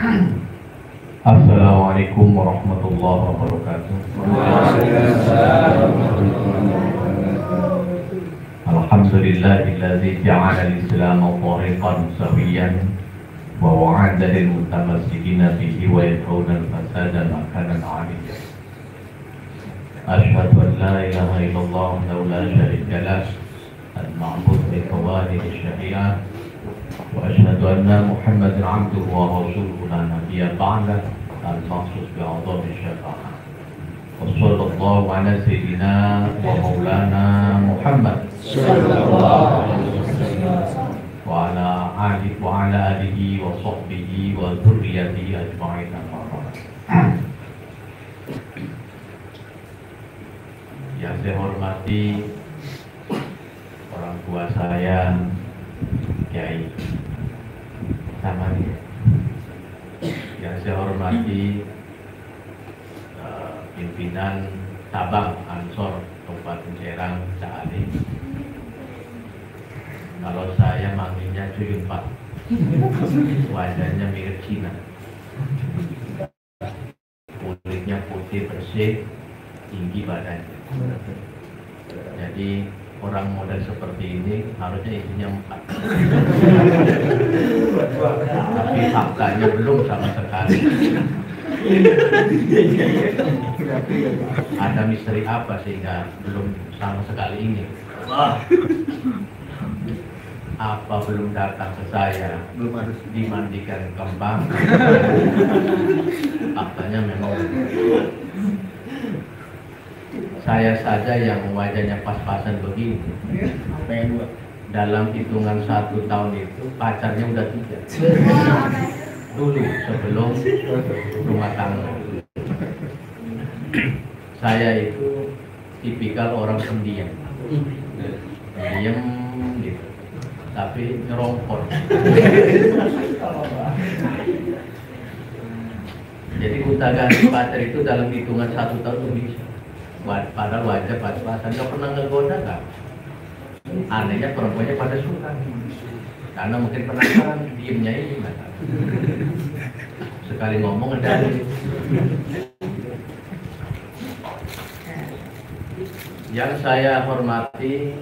Assalamualaikum warahmatullahi wabarakatuh. Alhamdulillahilladzi ja'ala al-Islam tariqan sawiyan wa wa'ada lil mutamassikina bihi wa yad'una al-fasada makanan 'aliyyan. Asyhadu an la ilaha illallah wa la syarika lah al-ma'bud bi qawaanihi syari'ah wa asyhadu anna Muhammadan 'abduhu wa rasuluhu la nabiyya ba'dah al-makhsus bi'adami syafa'ah. Wassallallahu ala sayyidina wa maulana Muhammad sallallahu alaihi wasallam wa ala alihi wa sahbihi wa dzurriyyatihi ajma'in. Yang saya hormati orang tua saya, Kiai Samani. Yang saya hormati pimpinan cabang Ansor Kabupaten Serang, Cak Ali. Kalau saya manggilnya Cuyun Pak, wajahnya mirip Cina, kulitnya putih bersih, tinggi badannya. Jadi orang model seperti ini harusnya isinya 4. Tapi faktanya belum sama sekali. Ada misteri apa sehingga belum sama sekali ini? Apa belum datang ke saya? Belum harus dimandikan kembang. Faktanya memang saya saja yang wajahnya pas-pasan begini. Dalam hitungan 1 tahun itu pacarnya udah 3. Dulu sebelum rumah tangga. Saya itu tipikal orang pendiam, pendiam gitu, tapi ngerongkor. Jadi utak-atik pacar itu dalam hitungan 1 tahun itu bisa. Padahal wajah pas-pasan, gak pernah ngegoda kan? Anehnya perempuannya pada suka, karena mungkin penasaran diemnya ini gimana. Sekali ngomong ada. Yang saya hormati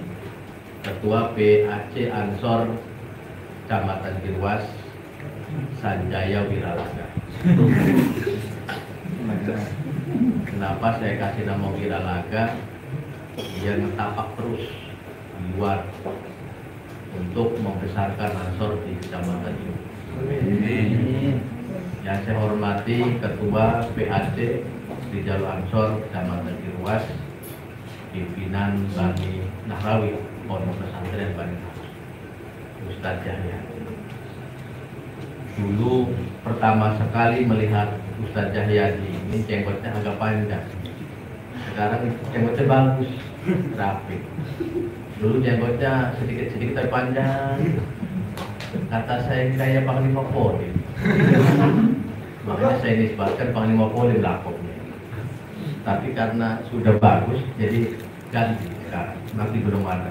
Ketua PAC Ansor Kecamatan Girwas, Sanjaya Wiralaga. Kenapa saya kasih nama Wiralaga? Dia ngetapak terus di luar untuk membesarkan Ansor di kecamatan ini. Yang saya hormati Ketua PAC di Jalur Ansor Kecamatan Girwas, pimpinan Bani Nahrawi, Pondok Pesantren Bani Nahrawi, Ustadz Yahya. Dulu pertama sekali melihat Ustadz Yahya ini jenggotnya agak panjang. Sekarang jenggotnya bagus, rapi. Dulu jenggotnya sedikit-sedikit terpanjang. Kata saya kayak Panglima Polim. Makanya saya nisbatkan Panglima Polim lakopnya. Tapi karena sudah bagus, jadi ganti sekarang. Nanti belum ada.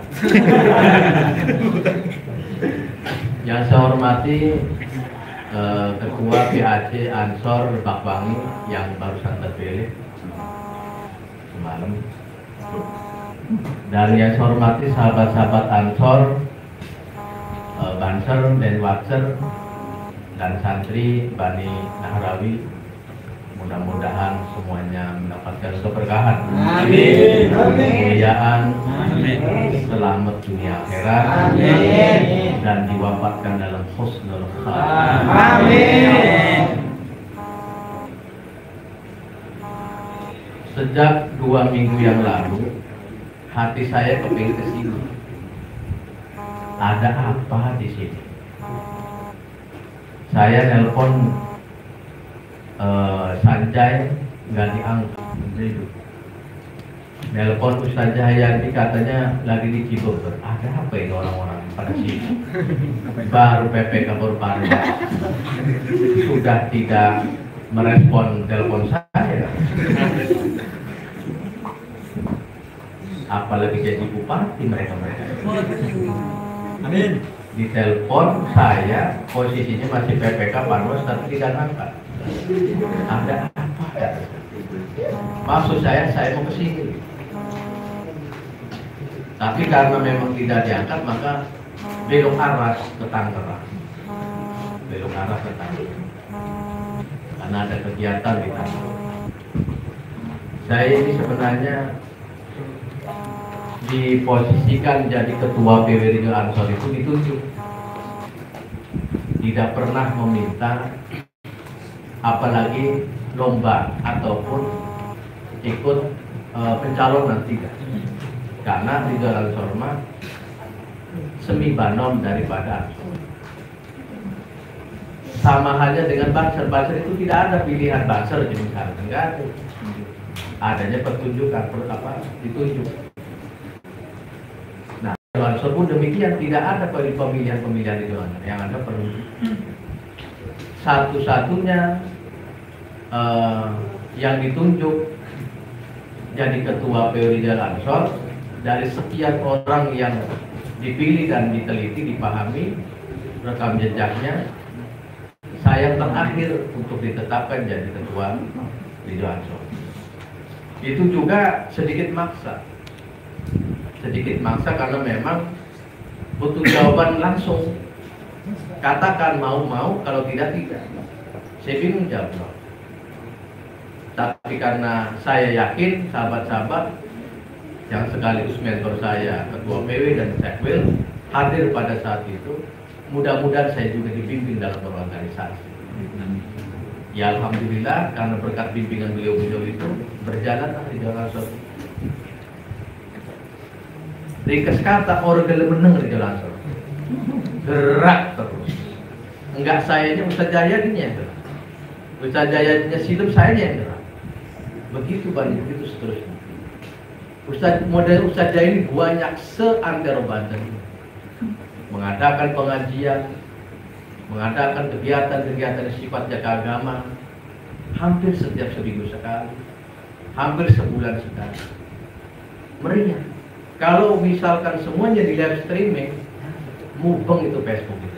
Yang saya hormati Ketua PAC Ansor Bakwangi yang barusan terpilih semalam. Dan yang saya hormati sahabat-sahabat Ansor, Banser dan Watser dan santri Bani Nahrawi, mudah-mudahan semuanya mendapatkan keberkahan, amin, kemuliaan, amin, selamat dunia akhirat, amin, dan diwafatkan dalam husnul khatimah, amin. Sejak 2 minggu yang lalu hati saya kepingin ke sini. Ada apa di sini? Saya nelpon Sanjay nggak diangkat. Nelpon Ustaz Jahyadi katanya lagi di Cibubur. Ada apa ini orang-orang pada sini? Baru PPK Baru sudah tidak merespon telepon saya. Apalagi jadi bupati mereka. Amin. Ditelepon saya, posisinya masih PPK Panwas tapi tidak angkat. Ada apa? Maksud saya mau ke sini. Tapi karena memang tidak diangkat, maka belok arah ke Tangerang. Belok arah ke Tangerang. Karena ada kegiatan di Tangerang. Saya ini sebenarnya diposisikan jadi ketua PW Ridho Ansor itu ditunjuk. Tidak pernah meminta, apalagi lomba ataupun ikut pencalonan, tidak. Karena Ridho Ansor mah semi banon daripada Ansor. Sama halnya dengan Banser. Banser itu tidak ada pilihan Banser di misalnya, enggak ada. Adanya pertunjukan, ditunjuk. Nah, Ridho Ansor pun demikian, tidak ada pemilihan Ridho Ansor, yang ada penunjuk. Satu-satunya yang ditunjuk jadi ketua PW Ridho Ansor dari sekian orang yang dipilih dan diteliti, dipahami rekam jejaknya, saya terakhir untuk ditetapkan jadi ketua Ridho Ansor. Itu juga sedikit maksa karena memang butuh jawaban langsung. Katakan mau, kalau tidak. Saya bingung jawab. Tapi karena saya yakin sahabat-sahabat yang sekaligus mentor saya, ketua PW dan Sekwil, hadir pada saat itu, mudah-mudahan saya juga dibimbing dalam berorganisasi. Ya alhamdulillah, karena berkat bimbingan beliau-beliau itu berjalan di jalan sosial. Rikes kata orang meneng di jalan sosial, gerak terus. Enggak sayanya Ustaz Jayadinya gerak, Ustaz Jayadinya silap saya yang gerak. Begitu banyak, begitu seterusnya. Model Ustaz Jaya ini banyak seantero Banten, mengadakan pengajian, mengadakan kegiatan-kegiatan sifatnya keagamaan hampir setiap seminggu sekali, hampir sebulan sekali. Meriah. Kalau misalkan semuanya di live streaming, mubeng itu Facebook itu.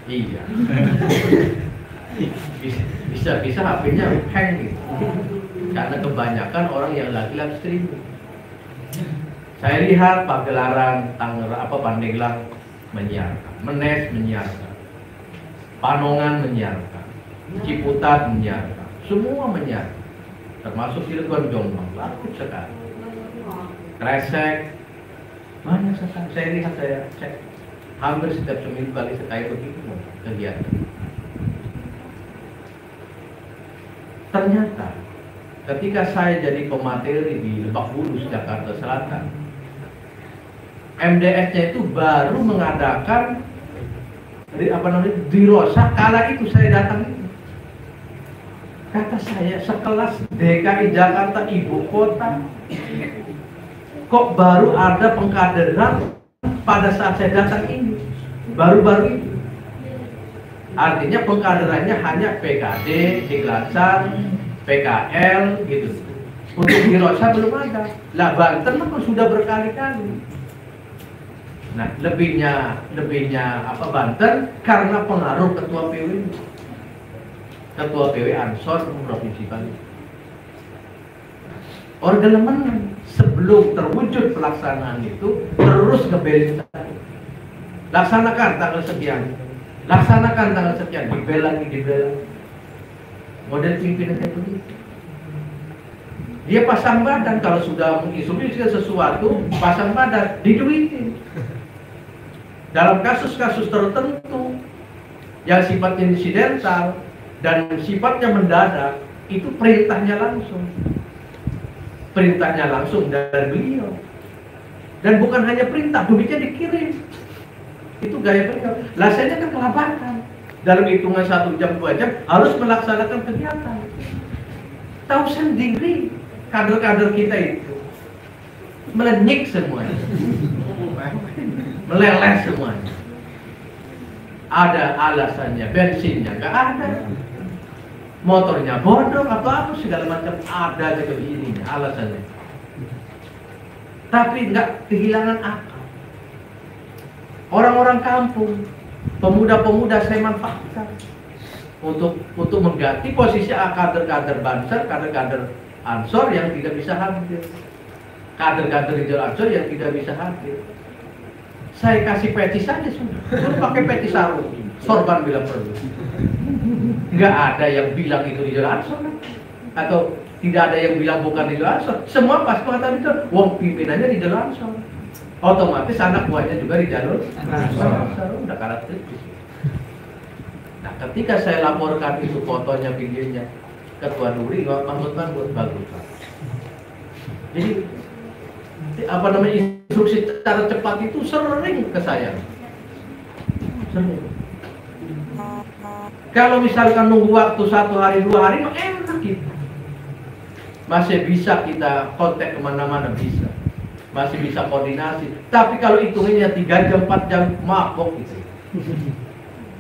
Iya. Bisa HP-nya hang gitu. Karena kebanyakan orang yang lagi live streaming. Saya lihat Pagelaran, Pandeglang menyiarkan, Menes menyiarkan, Panongan menyiarkan, Ciputat menyiarkan, semua menyiarkan, termasuk Cilegon Jombang, aktif sekali. Kresek, banyak sekali. Saya lihat, saya cek, hampir setiap seminggu kali sekali begitu kegiatan. Ternyata ketika saya jadi pemateri di Lebak Bulus, Jakarta Selatan, MDS-nya itu baru mengadakan di Rosa. Kala itu saya datang itu, kata saya, sekelas DKI Jakarta ibu kota, kok baru ada pengkaderan pada saat saya datang ini, baru-baru itu. Artinya pengkaderannya hanya PKD, Diklatsan, PKL gitu. Untuk di Rosa belum ada. Lah Banten kan sudah berkali-kali. Nah, lebihnya Banten karena pengaruh ketua PW. Ketua PW Ansor Provinsi Bali. Orgelemen sebelum terwujud pelaksanaan itu terus ngebelin tadi. Laksanakan tanggal sekian. Laksanakan tanggal sekian, dibela. Model pimpinan kayak begitu. Dia pasang badan kalau sudah menginstruksikan sesuatu, pasang badan, diduitin. Dalam kasus-kasus tertentu yang sifatnya insidental dan sifatnya mendadak, itu perintahnya langsung. Perintahnya langsung dari beliau. Dan bukan hanya perintah, duitnya dikirim. Itu gaya beliau. Lasanya kan kelabakan. Dalam hitungan 1 jam 2 jam harus melaksanakan kegiatan. Tahu sendiri kader-kader kita itu melenyik semuanya, meleleh semuanya. Ada alasannya, bensinnya nggak ada, motornya bodong atau apa segala macam ada aja begini alasannya. Tapi nggak kehilangan akal. Orang-orang kampung, pemuda-pemuda saya manfaatkan untuk mengganti posisi kader-kader Banser, kader-kader Ansor yang tidak bisa hadir, kader-kader Rijal Ansor yang tidak bisa hadir. Saya kasih peci saja sudah pakai peci sarung, sorban bila perlu. Nggak ada yang bilang itu Rijal Ansor, atau tidak ada yang bilang bukan Rijal Ansor. Semua pas mengatakan itu, wong pimpinannya Rijal Ansor. Otomatis anak buahnya juga Rijal Ansor, udah karakteristik. Nah, ketika saya laporkan itu fotonya, videonya, Ketua Nuri nggak manggut-manggut, bagus. Jadi apa namanya, instruksi secara cepat itu sering ke saya. Sering. Kalau misalkan nunggu waktu 1 hari 2 hari, enak gitu. Masih bisa kita kontak kemana-mana, bisa. Masih bisa koordinasi. Tapi kalau hitungannya 3 jam, 4 jam, mabok gitu.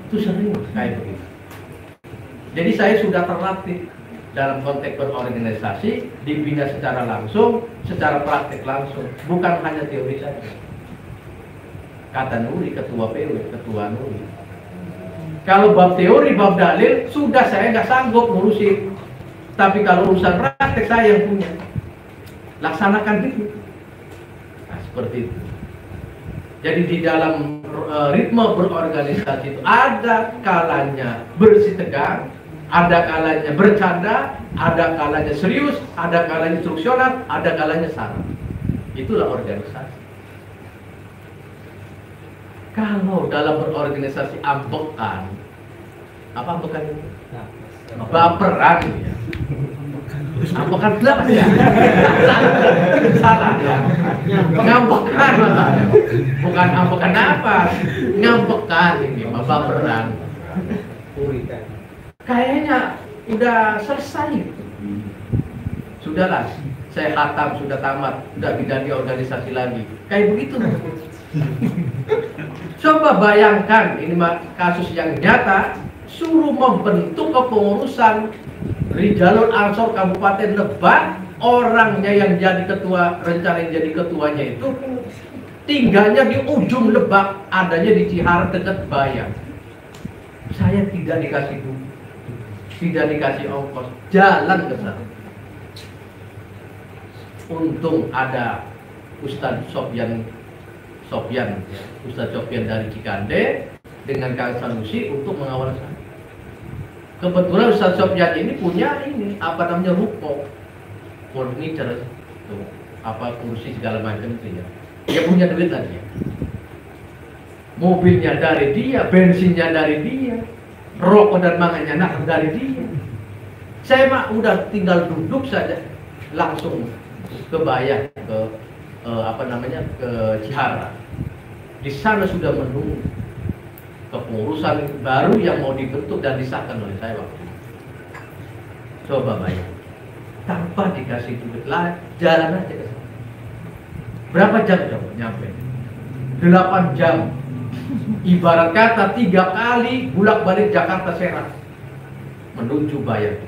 Itu sering kayak begitu. Jadi saya sudah terlatih dalam konteks berorganisasi, dibina secara langsung, secara praktik langsung, bukan hanya teori saja. Kata Nuri, ketua PW, ketua Nuri. Kalau bab teori, bab dalil, sudah saya nggak sanggup ngurusin. Tapi kalau urusan praktek saya yang punya, laksanakan itu. Nah, seperti itu. Jadi di dalam ritme berorganisasi itu ada kalanya bersih tegang, ada kalanya bercanda, ada kalanya serius, ada kalanya instruksional, ada kalanya saran. Itulah organisasi. Kalau dalam berorganisasi ambekan, apa ambekan itu? Baperan ya. Ambekan belakang ya? Salah ya. Ngambekan, bukan ambekan apa? Ngambekan ini, baperan. Kayaknya udah selesai. Sudahlah, saya khatam, sudah tamat, sudah tidak di organisasi lagi. Kayak begitu. Coba bayangkan, ini kasus yang nyata, suruh membentuk kepengurusan Rijalul Ansor Kabupaten Lebak, orangnya yang jadi ketua, rencana yang jadi ketuanya itu tinggalnya di ujung Lebak, adanya di Ciharang dekat Bayang. Saya tidak dikasih duit, tidak dikasih ongkos, jalan ke sana. Untung ada Ustadz Sofyan, Ustadz Sofyan dari Cikande dengan Kang Sanusi untuk mengawal saya. Kebetulan Ustadz Sofyan ini punya ini apa namanya ruko, furniture, tuh, apa kursi segala macam itu ya. Dia punya duit lagi ya. Mobilnya dari dia, bensinnya dari dia, rokok dan makannya dari dia. Saya mah udah tinggal duduk saja, langsung ke Bayang, ke ke Ciharang. Di sana sudah menunggu kepengurusan baru yang mau dibentuk dan disahkan oleh saya waktu itu. Coba bayang, tanpa dikasih duit lah, jalan aja ke sana. Berapa jam coba nyampe? 8 jam. Ibarat kata 3 kali bolak-balik Jakarta Serang menuju Bayang.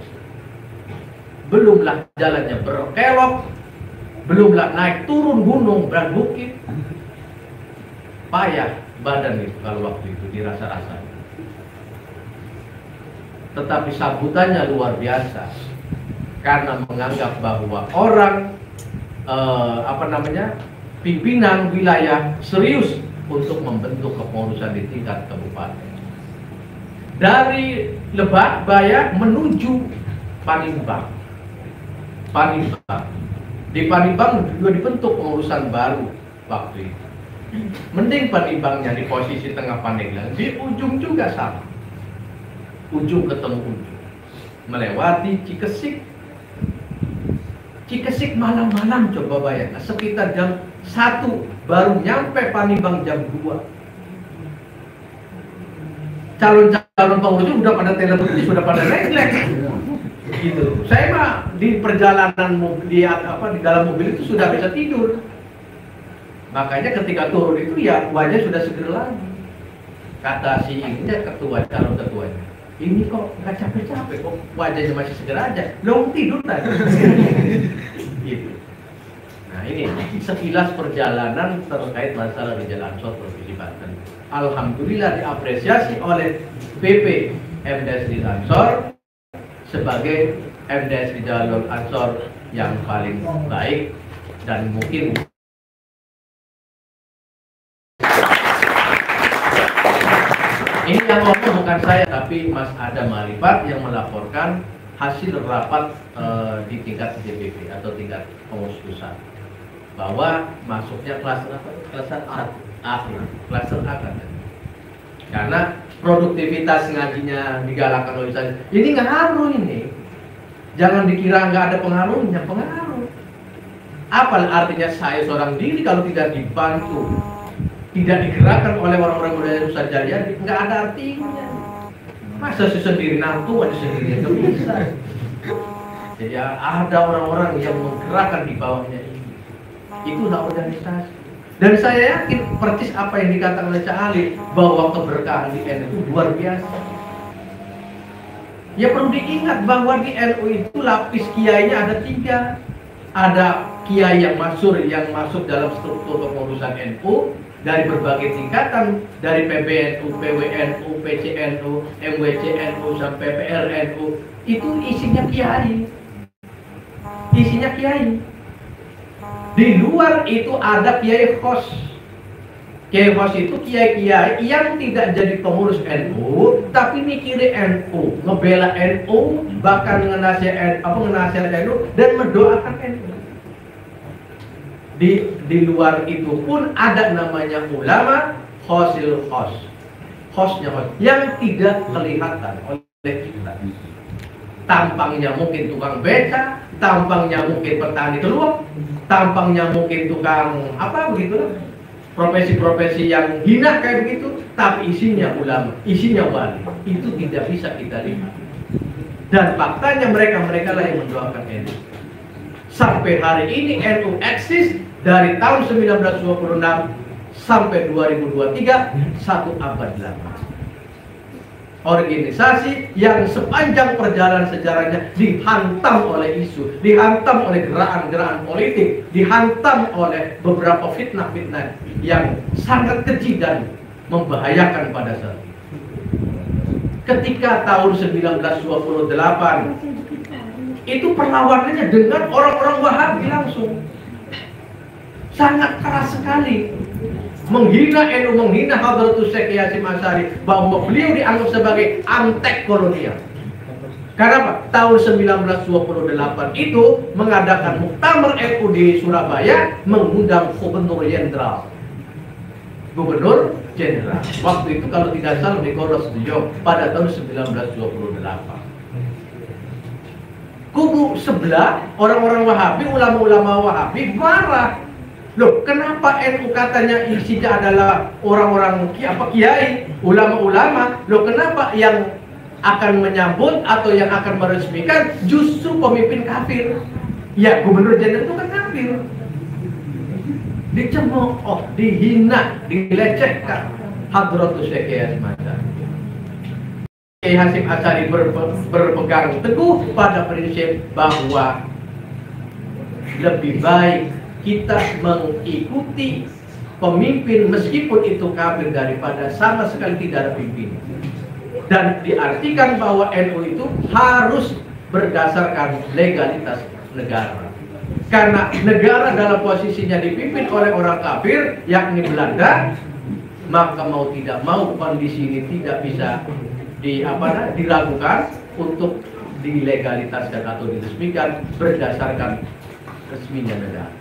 Belumlah jalannya berkelok, belumlah naik turun gunung dan bukit. Payah badan itu kalau waktu itu dirasa-rasa. Tetapi sambutannya luar biasa karena menganggap bahwa orang pimpinan wilayah serius untuk membentuk kepengurusan di tingkat kabupaten. Dari Lebak, Bayang menuju Panimbang. Di Panimbang juga dibentuk pengurusan baru waktu itu. Mending Panimbangnya di posisi tengah Pandeglang, di ujung juga sama. Ujung ketemu ujung. Melewati Cikesik. Cikesik malam-malam coba bayangkan, sekitar jam 1 baru nyampe Panimbang jam 2. Calon-calon pengurus udah pada telepon, sudah pada refleks. Gitu. Saya mah di perjalanan di dalam mobil itu sudah bisa tidur. Makanya ketika turun itu ya wajah sudah seger lagi. Kata si ininya calon ketuanya, ini kok nggak capek-capek, kok wajahnya masih seger aja. Lo tidur tadi. Gitu. Nah ini sekilas perjalanan terkait masalah Rijal Ansor Provinsi Banten. Alhamdulillah diapresiasi oleh PP MDS Rijal Ansor sebagai MDS Rijal Ansor yang paling baik dan mungkin ini yang ngomong bukan saya tapi Mas Adam Marifat yang melaporkan hasil rapat di tingkat DPP atau tingkat pengurus pusat bahwa masuknya klaster apa? Klaster A, klaster A kan? Karena produktivitas ngajinya digalakkan oleh saya. Ini ngaruh ini. Jangan dikira nggak ada pengaruhnya, pengaruh. Apa artinya saya seorang diri kalau tidak dibantu, tidak digerakkan oleh orang-orang budaya Nusa Jaya, nggak ada artinya. Masa sendiri nantu aja sendiri nggak bisa. Jadi ada orang-orang yang menggerakkan di bawahnya ini. Itulah organisasi. Dan saya yakin persis apa yang dikatakan oleh Cak Ali bahwa keberkahan di NU itu luar biasa. Ya perlu diingat bahwa di NU itu lapis kiainya ada 3. Ada kiai yang masyhur yang masuk dalam struktur kepengurusan NU dari berbagai tingkatan, dari PBNU, PWNU, PCNU, MWCNU sampai PLNU, itu isinya kiai. Isinya kiai. Di luar itu ada kiai khos. Kiai khos itu kiai-kiai yang tidak jadi pengurus NU, tapi mikirin NU, ngebela NU, bahkan ngenasihat NU dan mendoakan NU. Di luar itu pun ada namanya ulama khosil khos, khosnya khos yang tidak kelihatan oleh kita. Tampangnya mungkin tukang beca, tampangnya mungkin petani telur, tampangnya mungkin tukang apa begitu, profesi-profesi yang hina kayak begitu, tapi isinya ulama, isinya wali. Itu tidak bisa kita lihat. Dan faktanya mereka lah yang mendoakan NU. Sampai hari ini NU eksis dari tahun 1926 sampai 2023, 1 abad lama. Organisasi yang sepanjang perjalanan sejarahnya dihantam oleh isu, dihantam oleh gerakan-gerakan politik, dihantam oleh beberapa fitnah-fitnah yang sangat keji dan membahayakan pada saat itu. Ketika tahun 1928 itu perlawanannya dengan orang-orang Wahabi langsung sangat keras sekali, menghina NU, menghina Hadratus Syekh Hasyim Asy'ari, bahwa beliau dianggap sebagai antek kolonial. Karena apa? Tahun 1928 itu mengadakan muktamar NU di Surabaya, mengundang Gubernur Jenderal. Gubernur Jenderal. Waktu itu kalau tidak salah di Sudiyo pada tahun 1928. Kubu sebelah orang-orang Wahabi, ulama-ulama Wahabi marah. Loh, kenapa NU katanya isinya adalah orang-orang kiai, ulama-ulama? Loh, kenapa yang akan menyambut atau yang akan meresmikan justru pemimpin kafir? Ya, Gubernur Jenderal itu kan kafir. Dicemooh, dihina, dilecehkan. Hadratus Syekh Hasyim Asy'ari. Syekh Hasyim Asy'ari berpegang teguh pada prinsip bahwa lebih baik kita mengikuti pemimpin meskipun itu kafir daripada sama sekali tidak ada pimpinan. Dan diartikan bahwa NU itu harus berdasarkan legalitas negara. Karena negara dalam posisinya dipimpin oleh orang kafir, yakni Belanda, maka mau tidak mau kondisi ini tidak bisa diragukan untuk dilegalitaskan atau diresmikan berdasarkan resminya negara.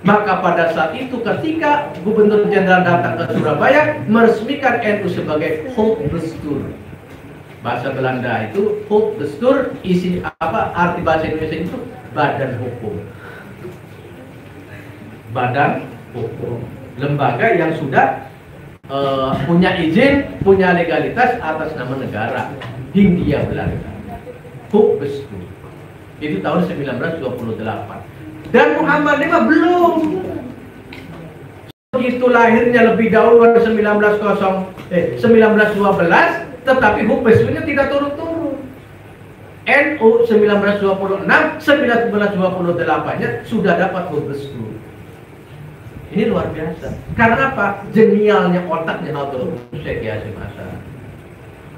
Maka pada saat itu ketika Gubernur Jenderal datang ke Surabaya meresmikan NU sebagai Hoofdbestuur. Bahasa Belanda itu Hoofdbestuur, isi apa arti bahasa Indonesia itu badan hukum. Badan hukum. Lembaga yang sudah punya izin, punya legalitas atas nama negara Hindia Belanda. Hoofdbestuur. Itu tahun 1928. Dan Muhammad V belum. Begitu lahirnya lebih dahulu 1912, tetapi Hoofdbestuurnya tidak turun-turun. NU 1926, 1928-nya sudah dapat Bundesgruppe. Ini luar biasa. Karena apa? Jenialnya otaknya Hadratus Syekh Hasyim Asy'ari.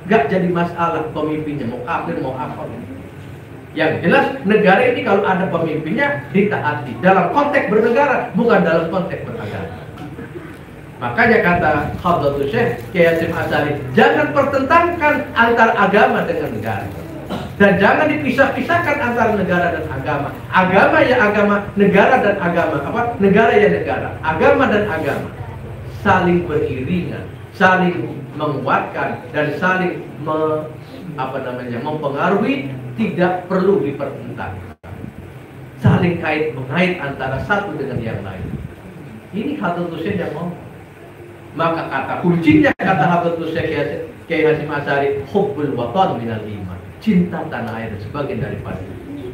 Gak jadi masalah pemimpinnya mau kafir mau apa. Yang jelas negara ini kalau ada pemimpinnya ditaati dalam konteks bernegara, bukan dalam konteks beragama. Makanya kata Hadratus Syekh Hasyim Asy'ari, jangan pertentangkan antara agama dengan negara. Dan jangan dipisah-pisahkan antara negara dan agama. Agama ya agama, negara dan agama. Negara ya negara, agama dan agama. Saling beriringan, saling menguatkan dan saling mempengaruhi, tidak perlu dipertentangkan. Saling mengait antara satu dengan yang lain. Ini Hadratus Syekh yang mau. Maka kata kuncinya kata Hadratus Syekh Hasyim Asy'ari, hubbul watan minal iman. Cinta tanah air sebagian daripada itu.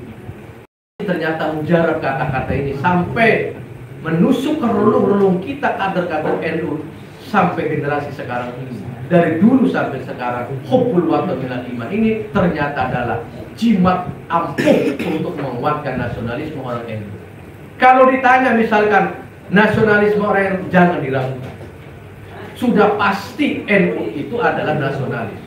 Ternyata mujarab kata-kata ini sampai menusuk ke relung-relung kita kader-kader NU sampai generasi sekarang ini. Dari dulu sampai sekarang, hubbul watan minal iman ini ternyata adalah jimat ampuh untuk menguatkan nasionalisme orang NU. Kalau ditanya misalkan nasionalisme orang NU, jangan diragukan. Sudah pasti NU itu adalah nasionalis.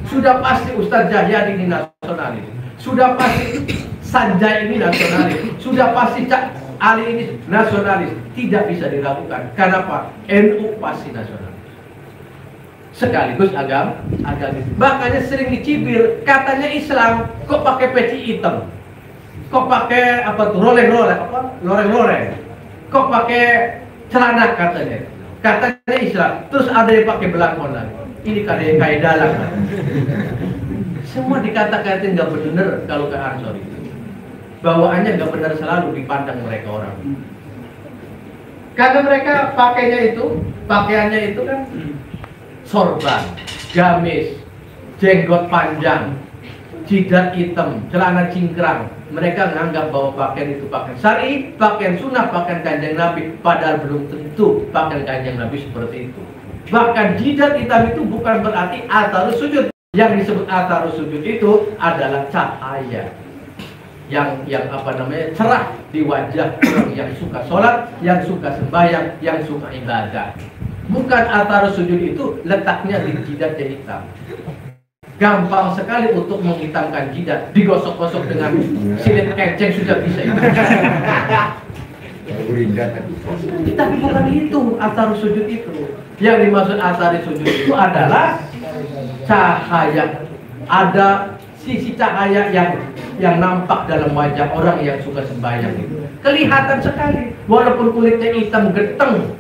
Sudah pasti Ustadz Jahyadi ini nasionalis. Sudah pasti Sanjay ini nasionalis. Sudah pasti Cak Ali ini nasionalis. Tidak bisa diragukan. Kenapa? NU pasti nasionalis. Sekaligus agama. Makanya sering dicibir, katanya Islam kok pakai peci hitam, kok pakai loreng-loreng, kok pakai celana katanya Islam, terus ada yang pakai belangkon lagi. Ini kayak dalang. Semua dikata-katain nggak benar kalau ke Ansor itu. Bawaannya nggak benar selalu dipandang mereka orang. Karena mereka pakaiannya itu kan sorban, gamis, jenggot panjang, jidat hitam, celana cingkrang. Mereka menganggap bahwa pakaian itu pakaian syar'i, pakaian sunnah, pakaian kanjeng Nabi. Padahal belum tentu pakaian kanjeng Nabi seperti itu. Bahkan jidat hitam itu bukan berarti atharus sujud. Yang disebut atharus sujud itu adalah cahaya yang cerah di wajah orang yang suka sholat, yang suka sembahyang, yang suka ibadah. Bukan atharus sujud itu letaknya di jidatnya hitam. Gampang sekali untuk menghitamkan jidat, digosok-gosok dengan silet kenceng sudah bisa itu. Tapi bukan itu atharus sujud itu. Yang dimaksud atharus sujud itu adalah cahaya. Ada sisi cahaya yang nampak dalam wajah orang yang suka sembahyang itu. Kelihatan sekali, walaupun kulitnya hitam geteng.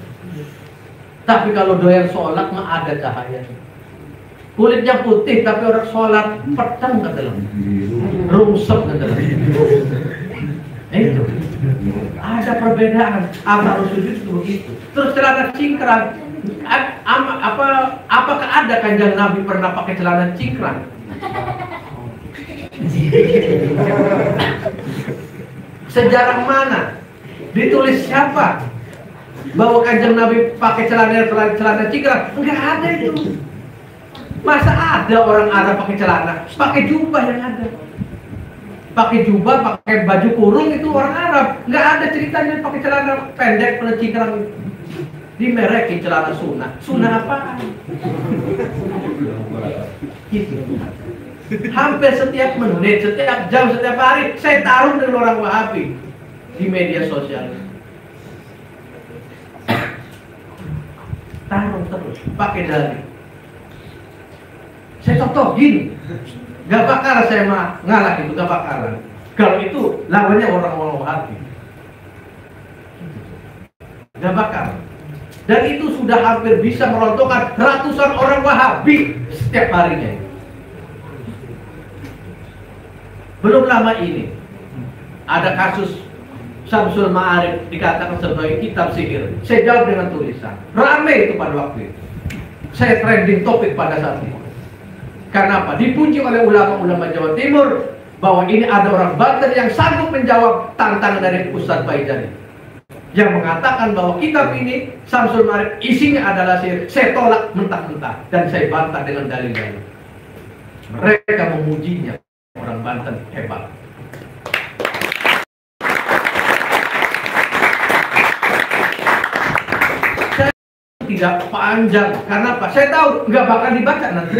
Tapi kalau doyan sholat mah ada cahayanya. Kulitnya putih tapi orang sholat petang ke dalam, rungsep ke dalam. Itu ada perbedaan. Atharus sujud itu begitu. Terus celana cingkrang, apakah ada kanjeng Nabi pernah pakai celana cingkrang? Sejarah mana? Ditulis siapa? Bahwa kanjeng Nabi pakai celana cingkrang? Enggak ada itu. Masa ada orang Arab pakai celana? Pakai jubah yang ada. Pakai jubah, pakai baju kurung itu orang Arab. Nggak ada ceritanya pakai celana pendek, celana cingkrang. Dimerekin celana sunnah. Sunnah apaan? Gitu. Hampir setiap menit, setiap jam, setiap hari saya taruh dengan orang Wahabi di media sosial. Taruh terus, pakai dalih. Saya contoh gini, gak bakal saya ngalah itu, gak bakalan. Kalau itu lawannya orang-orang Wahabi, gak bakal. Dan itu sudah hampir bisa merontokkan ratusan orang Wahabi setiap harinya. Belum lama ini ada kasus Syamsul Ma'arif dikatakan sebagai kitab sihir. Saya jawab dengan tulisan. Ramai itu pada waktu itu. Saya trending topik pada saat itu. Karena apa? Dipuji oleh ulama-ulama Jawa Timur bahwa ini ada orang Banten yang sanggup menjawab tantangan dari Ustadz Baidani yang mengatakan bahwa kitab ini Syamsul Ma'arif isinya adalah sihir. Saya tolak mentah-mentah dan saya bantah dengan dalil-dalil. Mereka memujinya orang Banten hebat. Saya tidak panjang, karena apa? Saya tahu nggak bakal dibaca nanti.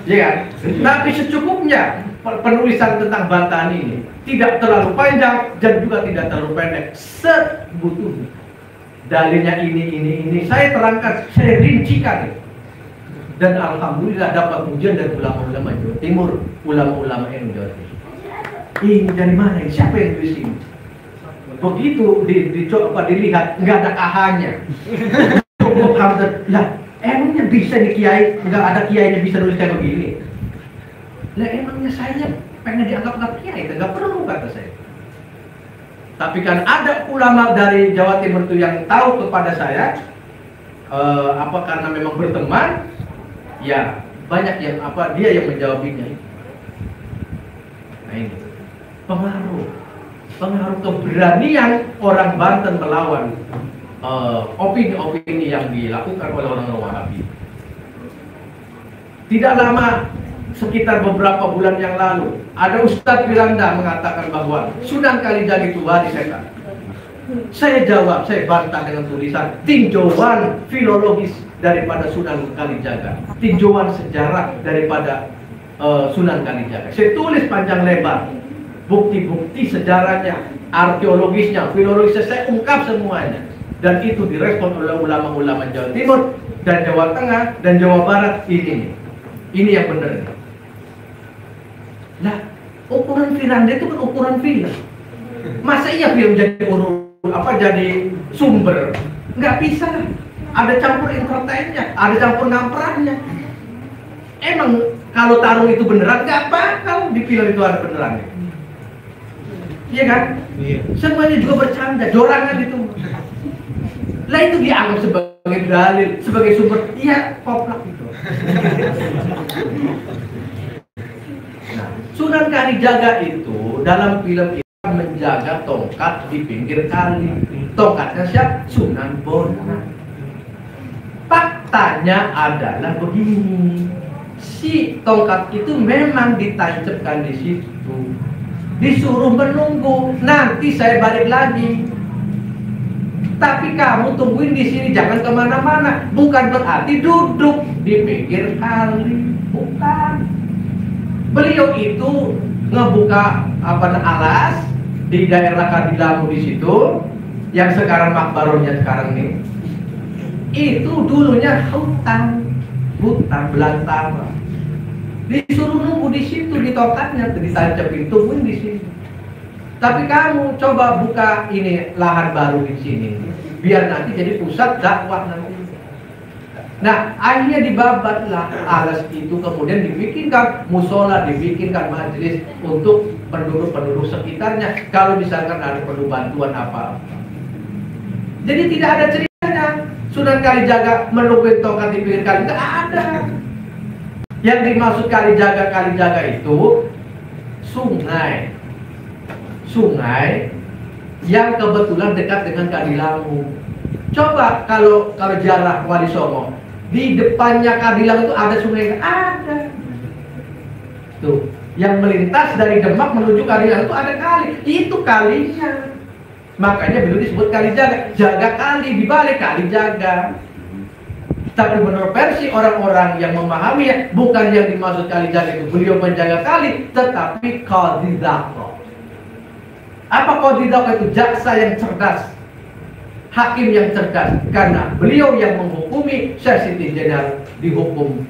Ya kan? Tapi secukupnya penulisan tentang Banten ini tidak terlalu panjang dan juga tidak terlalu pendek, sebutuhnya. Dalilnya ini saya terangkan, saya rincikan, dan alhamdulillah dapat pujian dari ulama-ulama Jawa Timur, ulama-ulama yang Jawa Timur. Ini dari mana? Siapa yang tulis ini? Begitu dicoba dilihat, nggak ada KH-nya. Lah, emangnya bisa nih kiai? Nggak ada kiai yang bisa nulis kayak begini. Lah, emangnya saya pengen dianggap kiai? Nggak perlu, kata saya. Tapi kan ada ulama dari Jawa Timur itu yang tahu kepada saya, karena memang berteman, ya banyak yang dia yang menjawabinya. Nah ini pengaruh keberanian orang Banten melawan opini-opini yang dilakukan oleh orang-orang Wahabi. Tidak lama, sekitar beberapa bulan yang lalu, ada Ustadz Firanda mengatakan bahwa Sunan Kalijaga itu wali setan. Saya jawab, saya bantah dengan tulisan tinjauan filologis daripada Sunan Kalijaga, tinjauan sejarah daripada Sunan Kalijaga. Saya tulis panjang lebar, bukti-bukti sejarahnya, arkeologisnya, filologisnya, saya ungkap semuanya. Dan itu direspon oleh ulama-ulama Jawa Timur dan Jawa Tengah dan Jawa Barat. Ini yang benar. Nah, ukuran Firanda itu kan ukuran film. Masa iya film jadi sumber? Nggak bisa. Ada campur entertainnya, ada campur ngamperannya. Emang kalau tarung itu beneran, nggak bakal di film itu ada benerannya. Iya kan? Iya. Semuanya juga bercanda, jorangan itu. Lah itu dianggap sebagai dalil, sebagai sumber. Iya, koplak itu. Sunan Kalijaga itu dalam film itu menjaga tongkat di pinggir kali. Tongkatnya siapa? Sunan Bonang. Faktanya adalah begini, si tongkat itu memang ditancapkan di situ, disuruh menunggu, nanti saya balik lagi. Tapi kamu tungguin di sini, jangan kemana-mana. Bukan berarti duduk di pinggir kali, bukan. Beliau itu ngebuka alas di daerah Kadilamu di situ, yang sekarang makbaronya sekarang ini. Itu dulunya hutan belantara. Disuruh nunggu di situ di tongkatnya, ditancapin, tungguin di sini. Tapi kamu coba buka ini lahan baru di sini, biar nanti jadi pusat dakwah nanti. Nah, akhirnya dibabatlah alas itu, kemudian dibikinkan musola, dibikinkan majelis untuk penduduk-penduduk sekitarnya. Kalau misalkan ada perlu bantuan apa. Jadi tidak ada ceritanya Sunan Kalijaga melukis tongkat di pinggir kali, tidak ada. Yang dimaksud Kalijaga itu sungai yang kebetulan dekat dengan Kadilangu. Coba kalau jarah Wali Songo, di depannya Kadilangu itu ada sungai, ada. Tuh, yang melintas dari Demak menuju Kadilangu itu ada kali, itu kalinya. Makanya beliau disebut Kalijaga, jaga kali, dibalik Kalijaga. Tapi menurut versi orang-orang yang memahami, bukan yang dimaksud Kalijaga itu beliau menjaga kali, tetapi Qadidaqah. Apa Qadidaqah itu? Jaksa yang cerdas, hakim yang cerdas, karena beliau yang menghukumi Syekh Siti Jenar dihukum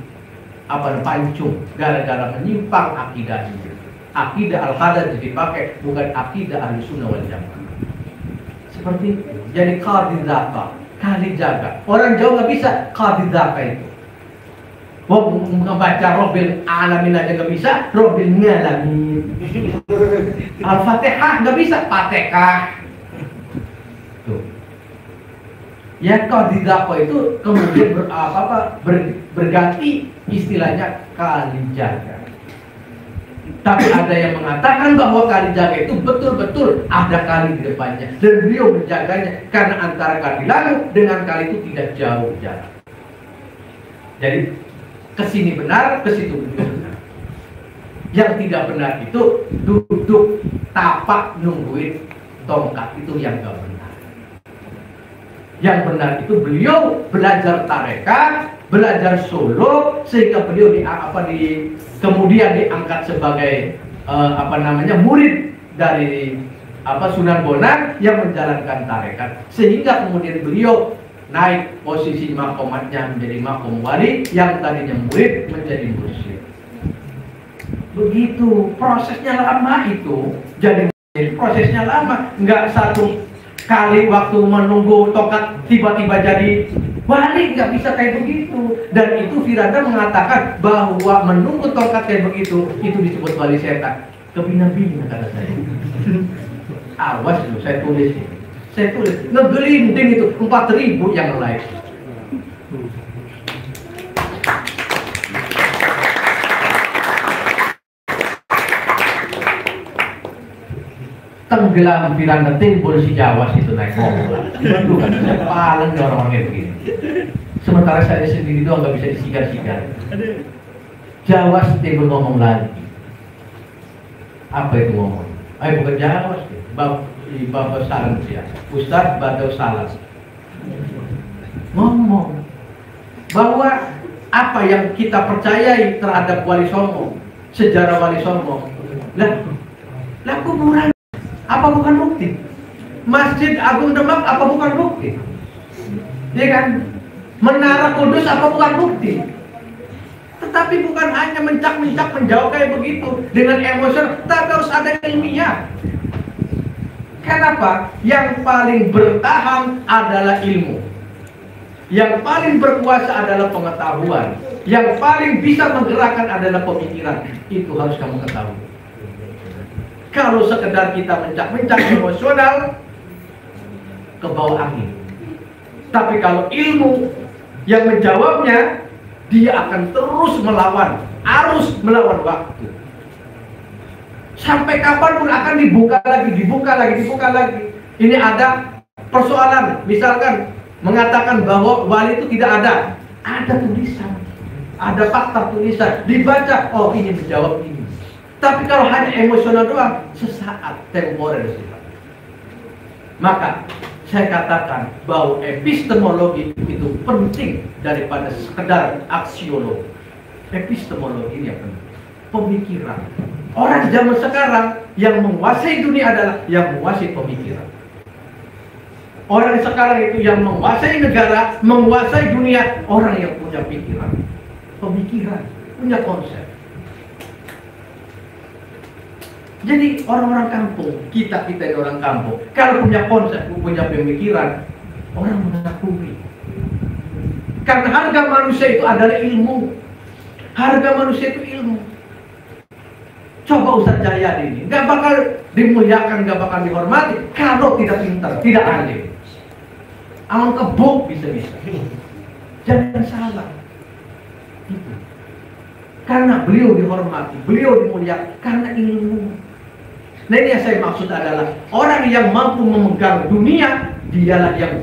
pancung gara-gara menyimpang akidahnya. Akidah Al-Hadad dipakai, bukan akidah Ahlussunnah wal Jamaah. Seperti itu. Jadi Qadidaqah, Kalijaga. Orang Jawa nggak bisa Qadidaqah itu. Membaca Rabbil Alamin aja nggak bisa, Rabbil Ngalamin. Al-Fatihah nggak bisa, Fatihah. Tuh. Ya Qadidaqah itu kemudian berganti istilahnya Kalijaga. Tapi ada yang mengatakan bahwa Kalijaga itu betul-betul ada kali di depannya, dan beliau menjaganya karena antara Kadilangu dengan kali itu tidak jauh jarak. Jadi kesini benar, ke situ benar. Yang tidak benar itu duduk tapak nungguin tongkat, itu yang gak benar. Yang benar itu beliau belajar tarekat, belajar suluk, sehingga beliau kemudian diangkat sebagai murid dari Sunan Bonang yang menjalankan tarekat, sehingga kemudian beliau naik posisi makomatnya menjadi makom wali, yang tadinya murid menjadi mursyid. Begitu prosesnya lama itu, jadi prosesnya lama, nggak satu kali waktu menunggu tongkat tiba-tiba jadi wali, nggak bisa kayak begitu. Dan itu Firanda mengatakan bahwa menunggu tongkat kayak begitu itu disebut wali setan. Kebina-bina kata saya. Awas loh, saya tulis ngegelinding itu 4.000 yang lain. Tenggelam Firanda, timbul si Jawas itu naik mobil. Itu kan paling orang-orang kayak begini. Sementara saya sendiri doang nggak bisa disigar-sigar. Jawas timbul ngomong lagi. Apa itu ngomong? Bukan Jawas, Bapak Salam ya, Ustadz Badau Salam ngomong bahwa apa yang kita percayai terhadap Wali Songo, sejarah Wali Songo, lah kuburan apa bukan bukti? Masjid Agung Demak apa bukan bukti? Ya kan? Menara Kudus apa bukan bukti? Tetapi bukan hanya mencak-mencak menjauh kayak begitu dengan emosional, tapi harus ada ilmiah. Kenapa? Yang paling bertahan adalah ilmu. Yang paling berkuasa adalah pengetahuan. Yang paling bisa menggerakkan adalah pemikiran. Itu harus kamu ketahui. Kalau sekedar kita mencak-mencak emosional, ke bawah angin. Tapi kalau ilmu yang menjawabnya, dia akan terus melawan arus, melawan waktu. Sampai kapanpun akan dibuka lagi. Ini ada persoalan, misalkan mengatakan bahwa wali itu tidak ada. Ada tulisan, ada fakta tulisan, dibaca, oh ini menjawab ini. Tapi kalau hanya emosional doang, sesaat, temporer sifat. Maka saya katakan bahwa epistemologi itu penting daripada sekedar aksiologi. Epistemologi ini yang penting, pemikiran. Orang zaman sekarang yang menguasai dunia adalah yang menguasai pemikiran. Orang sekarang itu yang menguasai negara, menguasai dunia, orang yang punya pikiran, pemikiran, punya konsep. Jadi orang-orang kampung, kita ini orang kampung, kalau punya konsep, punya pemikiran, orang mengakui. Karena harga manusia itu adalah ilmu. Harga manusia itu ilmu. Coba Ustaz Jayadi ini, nggak bakal dimuliakan, nggak bakal dihormati kalau tidak pintar, tidak alim. Alang kebuk bisa-bisa. Jangan salah. Itu. Karena beliau dihormati, beliau dimuliakan karena ilmu. Nah ini yang saya maksud adalah orang yang mampu memegang dunia, dialah yang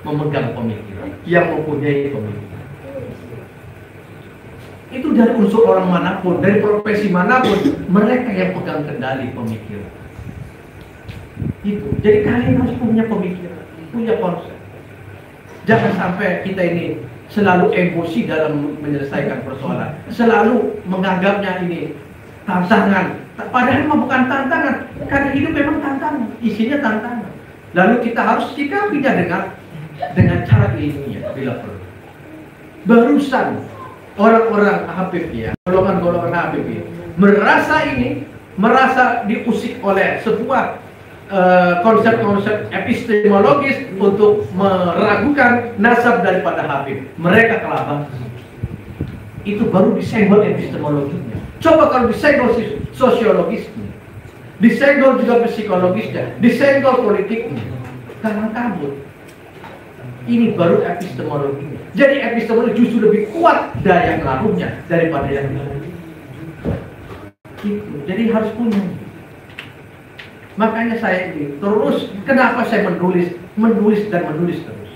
memegang pemikiran, yang mempunyai pemikiran. Itu dari unsur orang manapun, dari profesi manapun, mereka yang pegang kendali pemikiran. Itu. Jadi kalian harus punya pemikiran, punya konsep. Jangan sampai kita ini selalu emosi dalam menyelesaikan persoalan, selalu menganggapnya ini tantangan. Padahal bukan tantangan, karena hidup memang tantangan, isinya tantangan. Lalu kita harus sikapinya dengan cara ilmiah bila perlu. Barusan orang-orang Habib ya, golongan-golongan Habib ya, merasa diusik oleh sebuah konsep-konsep epistemologis untuk meragukan nasab daripada Habib. Mereka kelabang. Itu baru disenggol epistemologinya. Coba kalau disenggol sosiologisnya, disenggol juga psikologisnya, disenggol politiknya, kalang kabut. Ini baru epistemologinya. Jadi epistemologi justru lebih kuat daya pengaruhnya daripada yang lain. Gitu. Jadi harus punya. Makanya saya ini terus, kenapa saya menulis terus.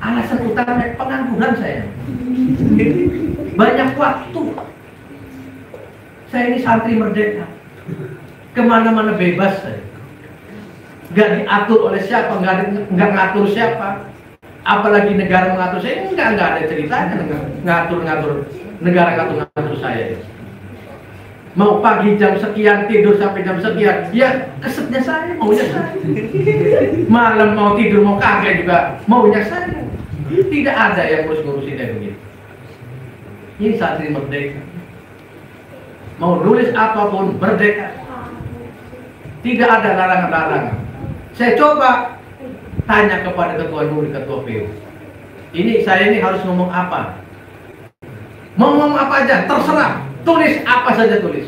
Alasan utama pengangguran saya. Banyak waktu. Saya ini santri merdeka. Kemana-mana bebas saya. Nggak diatur oleh siapa, nggak ngatur siapa. Apalagi negara mengatur saya, nggak ada ceritanya ngatur negara ngatur saya. Mau pagi jam sekian, tidur sampai jam sekian, ya kesetnya saya, maunya saya. Malam mau tidur, mau kagak juga, maunya saya. Tidak ada yang ngurus-ngurusin kayak begitu. Ini santri merdeka. Mau nulis apapun, merdeka. Tidak ada larangan-larangan. Saya coba tanya kepada ketua NU, ketua PU. Saya ini harus ngomong apa? Mau ngomong apa aja, terserah. Tulis apa saja tulis.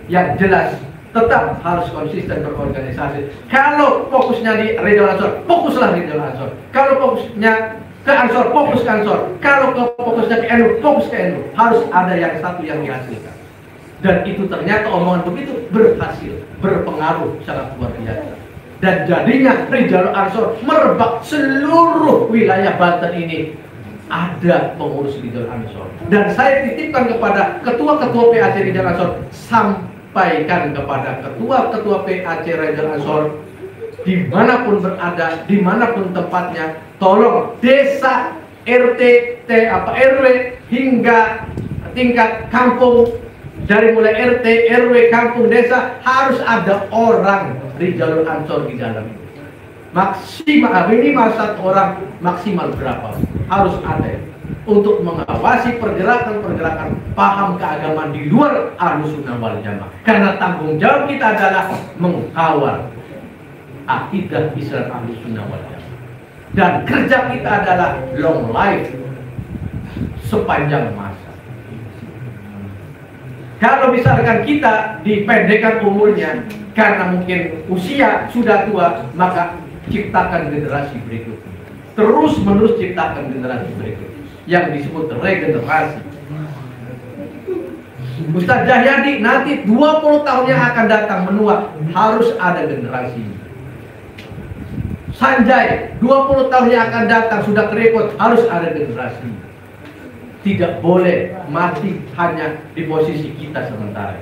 Yang jelas, tetap harus konsisten berorganisasi. Kalau fokusnya di Ridwan Ansor, fokuslah Ridwan Ansor. Kalau fokusnya ke Ansor, fokus ke Ansor. Kalau fokusnya ke NU, fokus ke NU. Harus ada yang satu yang dihasilkan. Dan itu ternyata omongan begitu berhasil, berpengaruh sangat luar biasa. Dan jadinya Ridwan Ansor merebak seluruh wilayah Banten ini. Ada pengurus Ridwan Ansor. Dan saya titipkan kepada ketua-ketua PAC Ridwan Ansor, sampaikan kepada ketua-ketua PAC Ridwan Ansor, dimanapun berada, dimanapun tempatnya, tolong desa, RT, RW hingga tingkat kampung, dari mulai RT, RW, kampung, desa, harus ada orang Ridwan Ansor di dalam itu. Maksimal, minimal 1 orang, maksimal berapa? Harus ada untuk mengawasi pergerakan-pergerakan paham keagamaan di luar Ahlussunnah wal Jamaah. Karena tanggung jawab kita adalah mengawal akidah Islam Ahlussunnah wal Jamaah. Dan kerja kita adalah long life, sepanjang masa. Kalau misalkan kita dipendekkan umurnya karena mungkin usia sudah tua, maka ciptakan generasi berikutnya. Terus menerus ciptakan generasi berikutnya yang disebut regenerasi. Ustaz Jahyadi nanti 20 tahun yang akan datang menua, harus ada generasi. Sanjay 20 tahun yang akan datang sudah kerepot, harus ada generasi. Tidak boleh mati hanya di posisi kita sementara.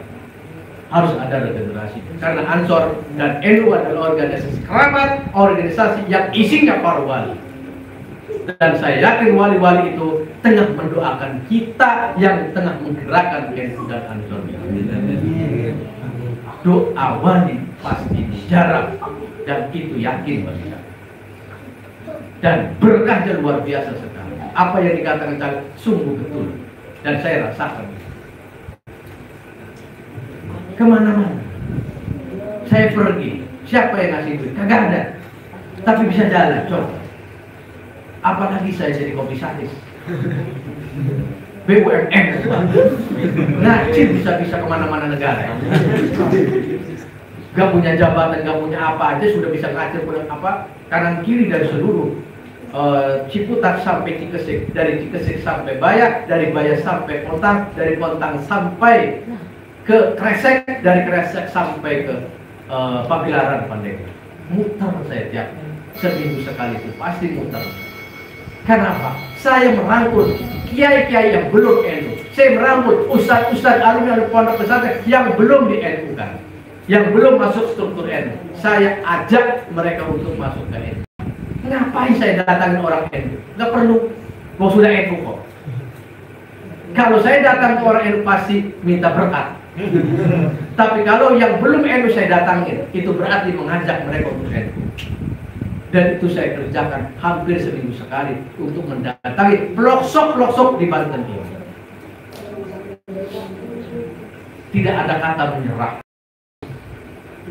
Harus ada regenerasi. Karena Ansor dan NU adalah organisasi kerabat, organisasi yang isinya para wali. Dan saya yakin wali-wali itu tengah mendoakan kita yang tengah menggerakkan NU dan Ansor. Doa wali pasti dijarab, dan itu yakin bagi saya. Dan berkahnya luar biasa sekali. Apa yang dikatakan saya sungguh betul, dan saya rasakan. Kemana-mana saya pergi, siapa yang ngasih duit? Kagak ada, tapi bisa jalan, coba. Apalagi saya jadi komisaris BUMN, ngacir bisa-bisa kemana-mana negara. Gak punya jabatan, gak punya apa aja sudah bisa ngacir apa kanan kiri dari seluruh Ciputat sampai Cikesik, dari Cikesik sampai Bayak, dari Bayak sampai Pontang, dari Pontang sampai ke Kresek, dari Kresek sampai ke Pabilaran Pandeglang. Muter saya tiap seminggu sekali itu pasti muter. Kenapa? Saya merangkul kiai-kiai yang belum NU. Saya merangkul ustadz-ustadz alumni pondok pesantren yang belum di NU kan, yang belum masuk struktur NU. Saya ajak mereka untuk masuk ke NU. Ngapain saya datangin orang NU? Nggak perlu, mau sudah NU kok. Kalau saya datang ke orang NU pasti minta berkat. Tapi kalau yang belum NU saya datangin, itu berarti mengajak mereka untuk NU. Dan itu saya kerjakan hampir seminggu sekali untuk mendatangi pelosok-pelosok di Banten ini. Tidak ada kata menyerah.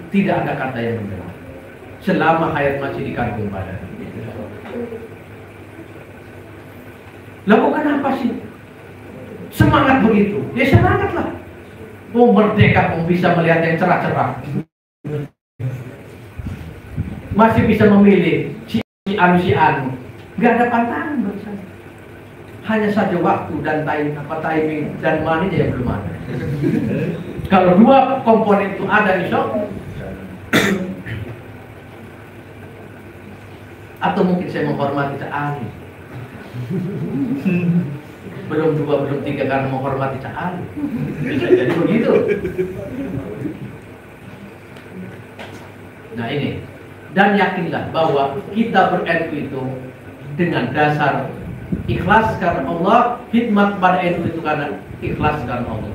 Tidak ada kata yang menyerah. Selama hayat masih di kantong badan. Lalu kenapa sih semangat begitu? Ya semangatlah. Mau merdeka, mau bisa melihat yang cerah-cerah. Masih bisa memilih si anu. Nggak ada pantangan buat saya. Hanya saja waktu dan timing dan money yang belum ada. Kalau dua komponen itu ada, insya Allah. Atau mungkin saya menghormati ahli. belum 2, belum 3 karena menghormati Cak Ali. Bisa jadi begitu. Nah ini, dan yakinlah bahwa kita ber-NU itu dengan dasar ikhlas karena Allah, khidmat pada NU itu karena ikhlas karena Allah.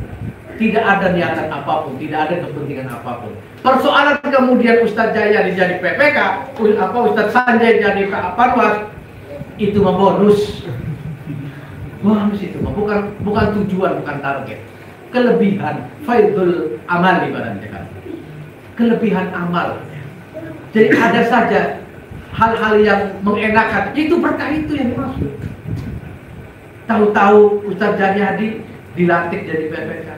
Tidak ada niatan apapun, tidak ada kepentingan apapun. Persoalan kemudian Ustadz Jaya jadi PPK, Ustadz Sanjay jadi Panwas, itu mah bonus. Bonus itu mah bukan tujuan, bukan target. Kelebihan faidul amal ibaratnya kan. Kelebihan amal. Jadi ada saja hal-hal yang mengenakan, itu berkah itu yang dimaksud. Tahu-tahu Ustadz Jaryadi dilantik jadi PPK,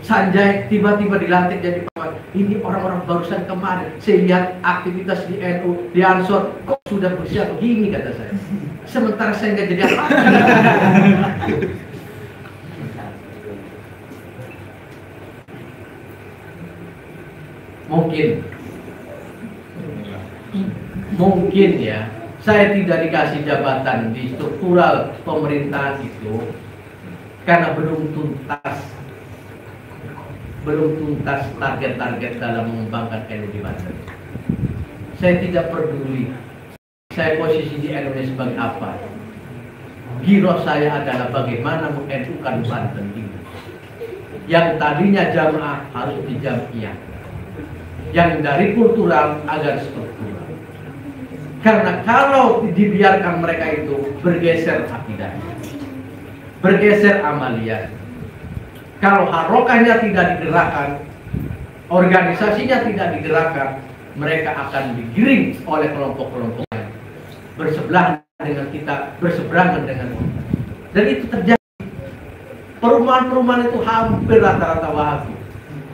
Sanjay tiba-tiba dilantik jadi Panwas. Ini orang-orang barusan kemarin saya lihat aktivitas di NU, di Ansor, kok sudah berusia begini kata saya. Sementara saya nggak jadi apa-apa. Mungkin ya, saya tidak dikasih jabatan di struktural pemerintahan itu karena belum tuntas target-target dalam mengembangkan NU di Banten. Saya tidak peduli saya posisi di NU sebagai apa. Giro saya adalah bagaimana meng-NU-kan Banten ini. Yang tadinya jamaah harus dijamiah. Yang dari kultural agar struktural. Karena kalau dibiarkan mereka itu bergeser akidahnya, bergeser amaliyah. Kalau harokahnya tidak digerakkan, organisasinya tidak digerakkan, mereka akan digiring oleh kelompok-kelompok lain, bersebelahan dengan kita, berseberangan dengan kita. Dan itu terjadi. Perumahan-perumahan itu hampir rata-rata Wahabi.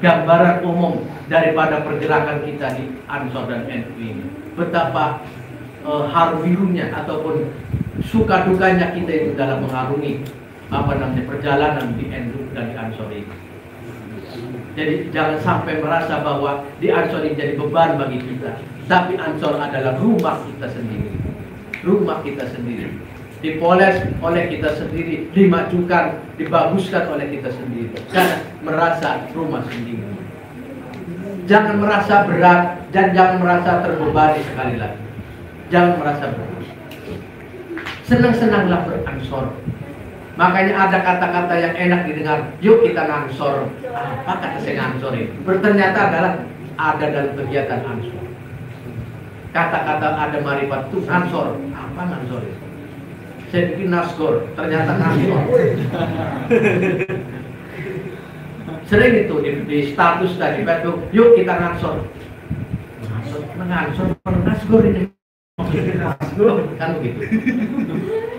Gambaran umum daripada pergerakan kita di Ansor dan NU ini. Betapa harum birunya ataupun suka dukanya kita itu dalam mengarungi perjalanan di NU dan di Ansor ini. Jadi jangan sampai merasa bahwa di Ansor ini jadi beban bagi kita, tapi Ansor adalah rumah kita sendiri, rumah kita sendiri, dipoles oleh kita sendiri, dimajukan, dibaguskan oleh kita sendiri, karena merasa rumah sendiri. Jangan merasa berat dan jangan merasa terbebani sekali lagi. Jangan merasa berat. Senang-senanglah beransor. Makanya ada kata-kata yang enak didengar. Yuk kita ngansor. Apa kata saya ngansor itu? Ternyata adalah ada dalam kegiatan ansor. Kata-kata ada marifat itu ngansor. Apa ngansor itu? Saya bikin nasgor. Ternyata ngansor. Sering itu di status tadi. Yuk kita ngansor. Ngansor. Nasgor ini. Kan begitu.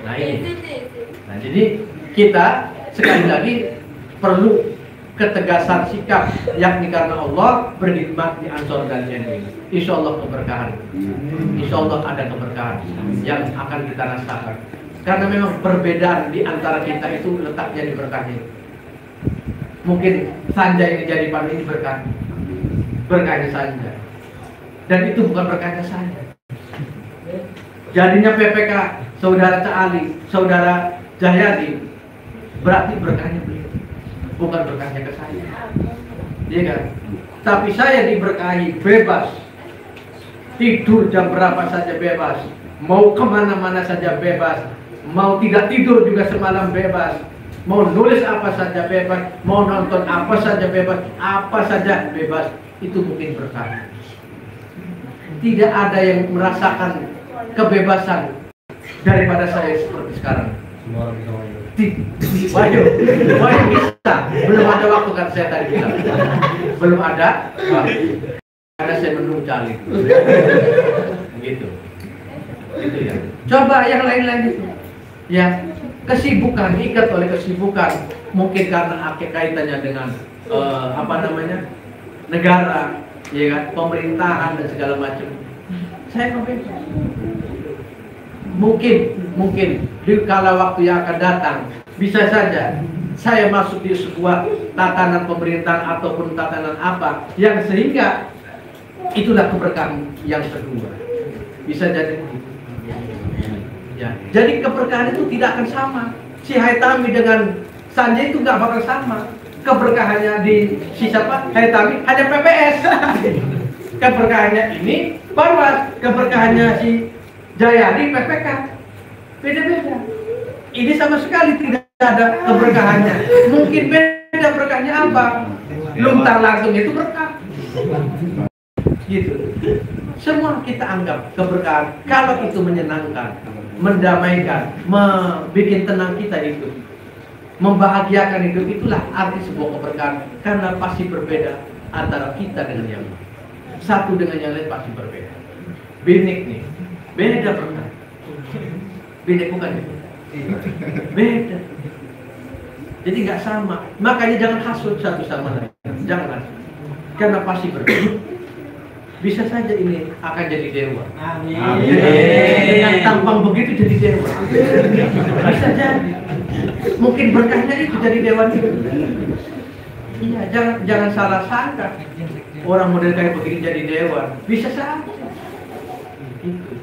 Nah ini. Nah jadi kita sekali lagi perlu ketegasan sikap, yakni karena Allah berkhidmat di Ansor dan NU. Insya Allah keberkahan. Insya Allah ada keberkahan yang akan kita rasakan. Karena memang perbedaan di antara kita itu letaknya di berkahnya. Mungkin Sanjay ini jadi pan ini berkah, berkahnya Sanjay. Dan itu bukan berkahnya saya. Jadinya PPK saudara Cak Ali, saudara Jahyadi, berarti berkahnya beliau, bukan berkahnya ke saya. Iya kan? Tapi saya diberkahi bebas, tidur jam berapa saja bebas, mau kemana-mana saja bebas, mau tidak tidur juga semalam bebas, mau nulis apa saja bebas, mau nonton apa saja bebas, apa saja bebas. Itu mungkin berkah. Tidak ada yang merasakan kebebasan daripada saya seperti sekarang. Wahyu bisa. Belum ada waktu kan saya tadi bilang. Belum ada waktu. Karena saya menunggu cali. Begitu. Gitu ya. Coba yang lain-lain itu. Ya, kesibukan, diikat oleh kesibukan. Mungkin karena kaitannya dengan negara, ya kan, pemerintahan dan segala macam. Saya bebas. Mungkin di kala waktu yang akan datang bisa saja saya masuk di sebuah tatanan pemerintahan ataupun tatanan apa yang sehingga itulah keberkahan yang kedua. Bisa jadi begitu. Ya. Jadi keberkahan itu tidak akan sama. Si Haitami dengan Sanjay itu nggak bakal sama. Keberkahannya di si siapa? Haitami hanya PPS. Keberkahannya ini Barwas, keberkahannya si Jayadi PPK. Beda-beda. Ini sama sekali tidak ada keberkahannya. Mungkin beda berkahnya apa? Luntar langsung itu berkah. Gitu. Semua kita anggap keberkahan kalau itu menyenangkan, mendamaikan, membuat tenang kita hidup, membahagiakan hidup, itulah arti sebuah keberkahan. Karena pasti berbeda antara kita dengan yang lain. Satu dengan yang lain pasti berbeda. Benek nih, beda berkah. Benek bukan itu. Beda. Jadi nggak sama. Makanya jangan hasut satu sama lain. Jangan hasut. Karena pasti berbeda. Bisa saja ini akan jadi dewa. Amin. Dengan tampang begitu jadi dewa. Bisa jadi. Mungkin berkahnya itu jadi dewa itu. Iya, jangan salah sangka. Orang model kayak begini jadi dewa. Bisa saja. Gitu.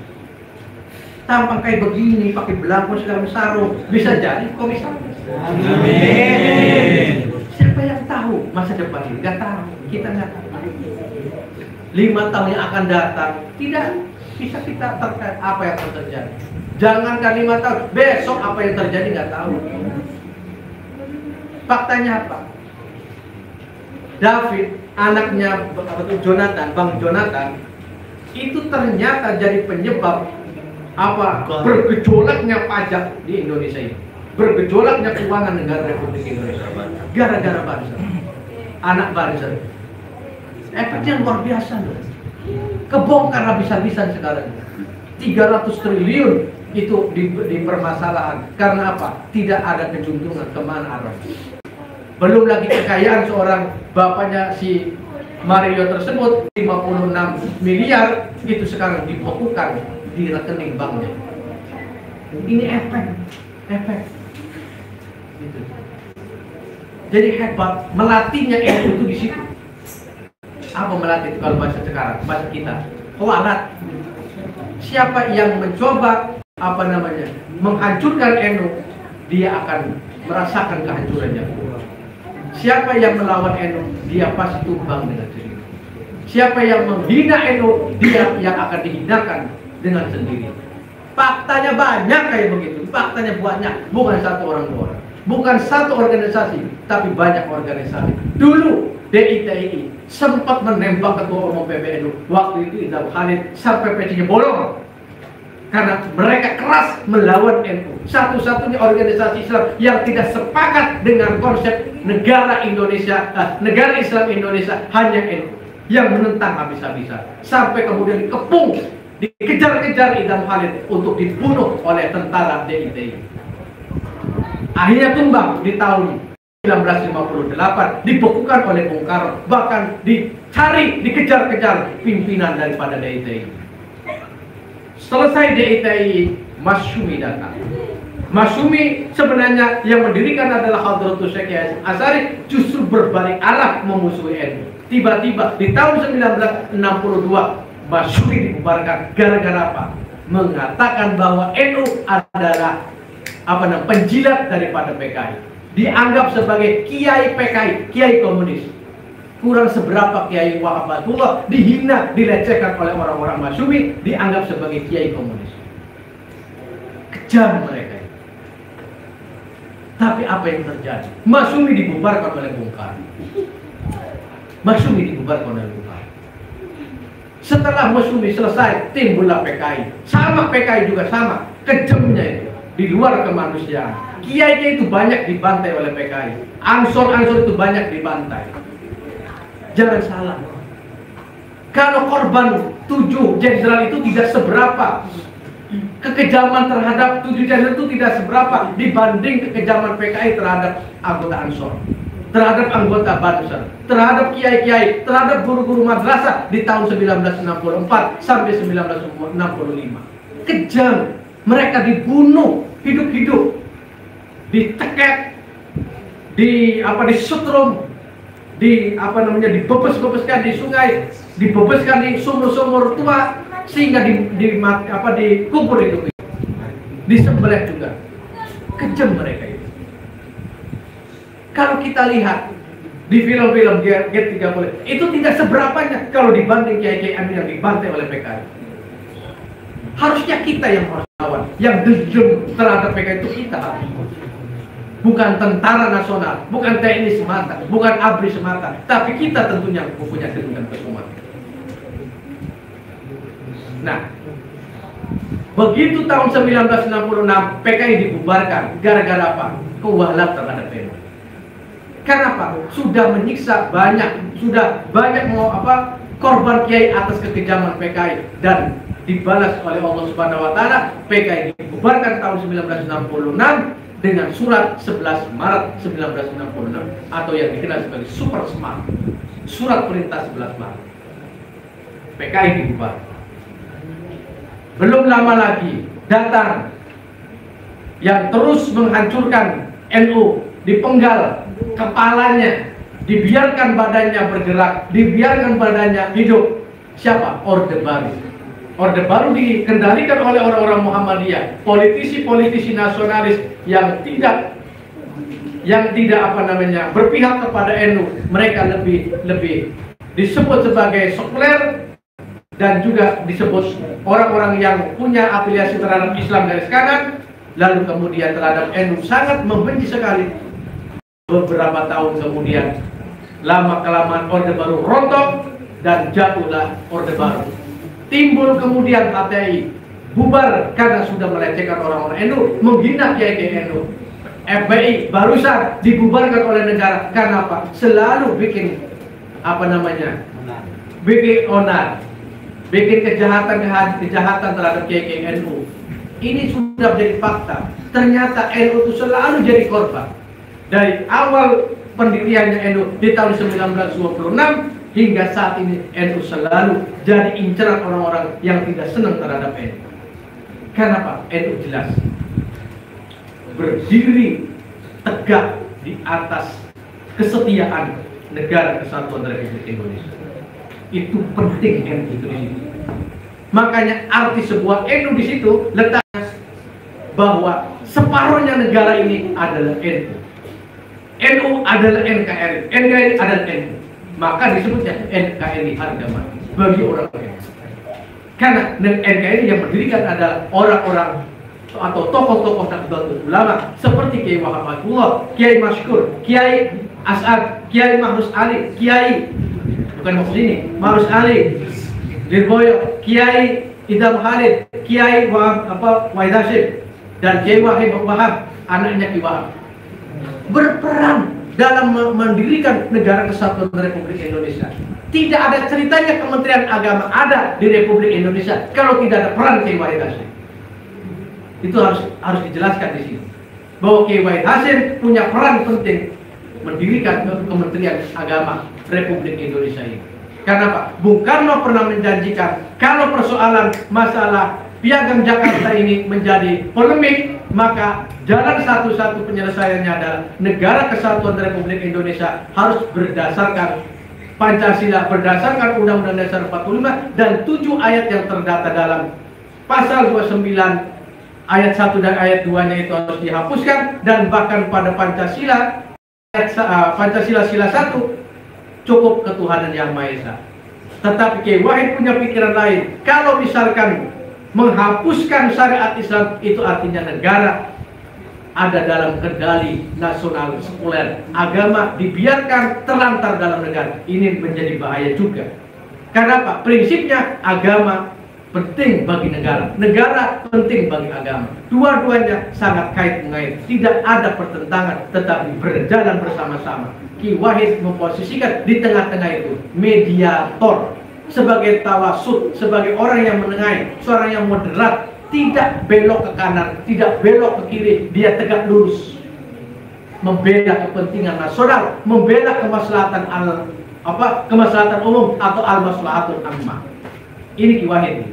Tampang kayak begini, pakai belangko segala sarung, bisa jadi komisaris. Amin. Siapa yang tahu masa depan ini? Gak tahu. Kita nggak tahu. 5 tahun yang akan datang tidak bisa kita terkait apa yang akan terjadi. Jangankan 5 tahun, besok apa yang terjadi nggak tahu. Faktanya apa? David, anaknya Jonathan, Bang Jonathan, itu ternyata jadi penyebab apa bergejolaknya pajak di Indonesia ini, bergejolaknya keuangan negara Republik Indonesia gara-gara Banser, anak Banser. Efeknya luar biasa loh. Kebongkar habis-habisan sekarang. 300 triliun itu di permasalahan. Karena apa? Tidak ada kejuntungan kemana arah. Belum lagi kekayaan seorang bapaknya si Mario tersebut 56 miliar itu sekarang dibekukan di rekening banknya. Ini efek. Gitu. Jadi hebat melatihnya itu di situ. Apa melatih kalau bahasa sekarang, bahasa kita? Kualat. Siapa yang mencoba menghancurkan NU, dia akan merasakan kehancurannya. Siapa yang melawan NU, dia pasti tumbang dengan sendiri. Siapa yang menghina NU, dia yang akan dihinakan dengan sendiri. Faktanya banyak kayak begitu. Faktanya banyak, bukan satu orang dua orang, bukan satu organisasi, tapi banyak organisasi. Dulu DITI sempat menembak ketua umum PBNU waktu itu Idam Khalid sampai pecinya bolong karena mereka keras melawan NU. Satu-satunya organisasi Islam yang tidak sepakat dengan konsep negara Indonesia, negara Islam Indonesia hanya NU yang menentang habis-habisan sampai kemudian dikepung, dikejar-kejar Idam Khalid untuk dibunuh oleh tentara DITI. Akhirnya tumbang di tahun 1958, dibekukan oleh Bung Karno, bahkan dicari, dikejar-kejar pimpinan daripada DITI. Selesai DITI, Masyumi datang. Masyumi sebenarnya yang mendirikan adalah Hadratus Syekh Hasyim Asy'ari, justru berbalik arah memusuhi NU. Tiba-tiba di tahun 1962 Masyumi dibubarkan gara-gara apa? Mengatakan bahwa NU adalah penjilat daripada PKI. Dianggap sebagai kiai PKI, kiai komunis. Kurang seberapa kiai Wahabatullah dihina, dilecehkan oleh orang-orang Masyumi, dianggap sebagai kiai komunis. Kejam mereka. Tapi apa yang terjadi? Masyumi dibubarkan oleh Bung Karno. Masyumi dibubarkan oleh Bung Karno. Setelah Masyumi selesai, timbullah PKI. Sama PKI juga sama, kejamnya itu. Di luar kemanusiaan. Kiai itu banyak dibantai oleh PKI. Ansor-ansor itu banyak dibantai. Jangan salah. Kalau korban 7 jenderal itu tidak seberapa, kekejaman terhadap 7 jenderal itu tidak seberapa dibanding kekejaman PKI terhadap anggota Ansor, terhadap anggota Banser, terhadap kiai-kiai, terhadap guru-guru madrasah di tahun 1964 sampai 1965. Kejam. Mereka dibunuh hidup-hidup, dicekek, disetrum, dibebes-bebeskan di sungai, dibebeskan di sumur-sumur tua, sehingga dikubur itu, disembelih juga. Kejam mereka itu. Kalau kita lihat di film-film G30, itu tidak seberapanya kalau dibanding kiai-kiai yang dibantai oleh PKI. Harusnya kita yang melawan, yang dendam terhadap PKI itu kita. Bukan tentara nasional, bukan TNI semata, bukan ABRI semata, tapi kita tentunya mempunyai dendam ke umat. Nah, begitu tahun 1966 PKI dibubarkan, gara-gara apa? Kewalahan terhadap PKI. Kenapa? Sudah menyiksa sudah banyak korban kiai atas kekejaman PKI, dan dibalas oleh Allah Subhanahu wa taala. PKI dibubarkan tahun 1966 dengan surat 11 Maret 1966 atau yang dikenal sebagai Super Smart. Surat perintah 11 Maret. PKI dibubarkan. Belum lama lagi datang yang terus menghancurkan NU, dipenggal kepalanya, dibiarkan badannya bergerak, dibiarkan badannya hidup. Siapa? Orde Baru. Orde Baru dikendalikan oleh orang-orang Muhammadiyah, politisi-politisi nasionalis yang tidak berpihak kepada NU. Mereka lebih disebut sebagai sekuler, dan juga disebut orang-orang yang punya afiliasi terhadap Islam garis kanan. Lalu kemudian terhadap NU sangat membenci sekali. Beberapa tahun kemudian, lama-kelamaan Orde Baru rontok dan jatuhlah Orde Baru. Timbul kemudian HTI, bubar karena sudah melecehkan orang-orang NU, menghina kiai-kiai NU. FPI barusan dibubarkan oleh negara karena apa? Selalu bikin bikin onar, bikin kejahatan terhadap kiai-kiai NU. Ini sudah menjadi fakta. Ternyata NU itu selalu jadi korban. Dari awal pendiriannya NU di tahun 1926 hingga saat ini, NU selalu jadi inceran orang-orang yang tidak senang terhadap NU. Kenapa? NU jelas berdiri tegak di atas kesetiaan negara kesatuan Republik Indonesia. Itu penting NU itu di situ. Makanya arti sebuah NU di situ letaknya bahwa separuhnya negara ini adalah NU. NU adalah NKRI, NKRI adalah NU. Maka disebutnya NKRI harga mati bagi orang NU. Karena NKRI yang mendirikan adalah orang-orang atau tokoh-tokoh Nahdlatul Ulama seperti Kiai Wahab Abdullah, Kiai Mashkur, Kiai As'ad, Kiai Mahrus Ali, Kiai Mahrus Ali, Lirboyo, Kiai Idam Khalid, Kiai Wahid Hashim, dan Kiai Wahid Wahab, anaknya Kiai Wahab, berperan dalam mendirikan negara kesatuan Republik Indonesia. Tidak ada ceritanya Kementerian Agama ada di Republik Indonesia kalau tidak ada peran Kiai Wahid Hashim. Itu harus dijelaskan di sini bahwa Kiai Wahid Hashim punya peran penting mendirikan Kementerian Agama Republik Indonesia ini. Karena apa? Bung Karno pernah menjanjikan kalau persoalan masalah Piagam Jakarta ini menjadi polemik, maka jalan satu-satu penyelesaiannya adalah negara kesatuan Republik Indonesia harus berdasarkan Pancasila, berdasarkan Undang-Undang Dasar 45 dan 7 ayat yang terdata dalam pasal 29 ayat 1 dan ayat 2-nya itu harus dihapuskan, dan bahkan pada Pancasila Pancasila sila 1 cukup ketuhanan yang Maha Esa. Tetapi Kiai Wahid punya pikiran lain. Kalau misalkan menghapuskan syariat Islam, itu artinya negara ada dalam kendali nasional sekuler, agama dibiarkan terlantar dalam negara. Ini menjadi bahaya juga. Karena apa? Prinsipnya agama penting bagi negara, negara penting bagi agama. Dua-duanya sangat kait-mengait, tidak ada pertentangan, tetapi berjalan bersama-sama. Ki Wahid memposisikan di tengah-tengah itu, mediator, sebagai tawasud, sebagai orang yang menengahi, seorang yang moderat, tidak belok ke kanan, tidak belok ke kiri, dia tegak lurus, membela kepentingan nasional, membela kemaslahatan kemaslahatan umum atau al-maslahatul ammah. Ini Ki Wahid.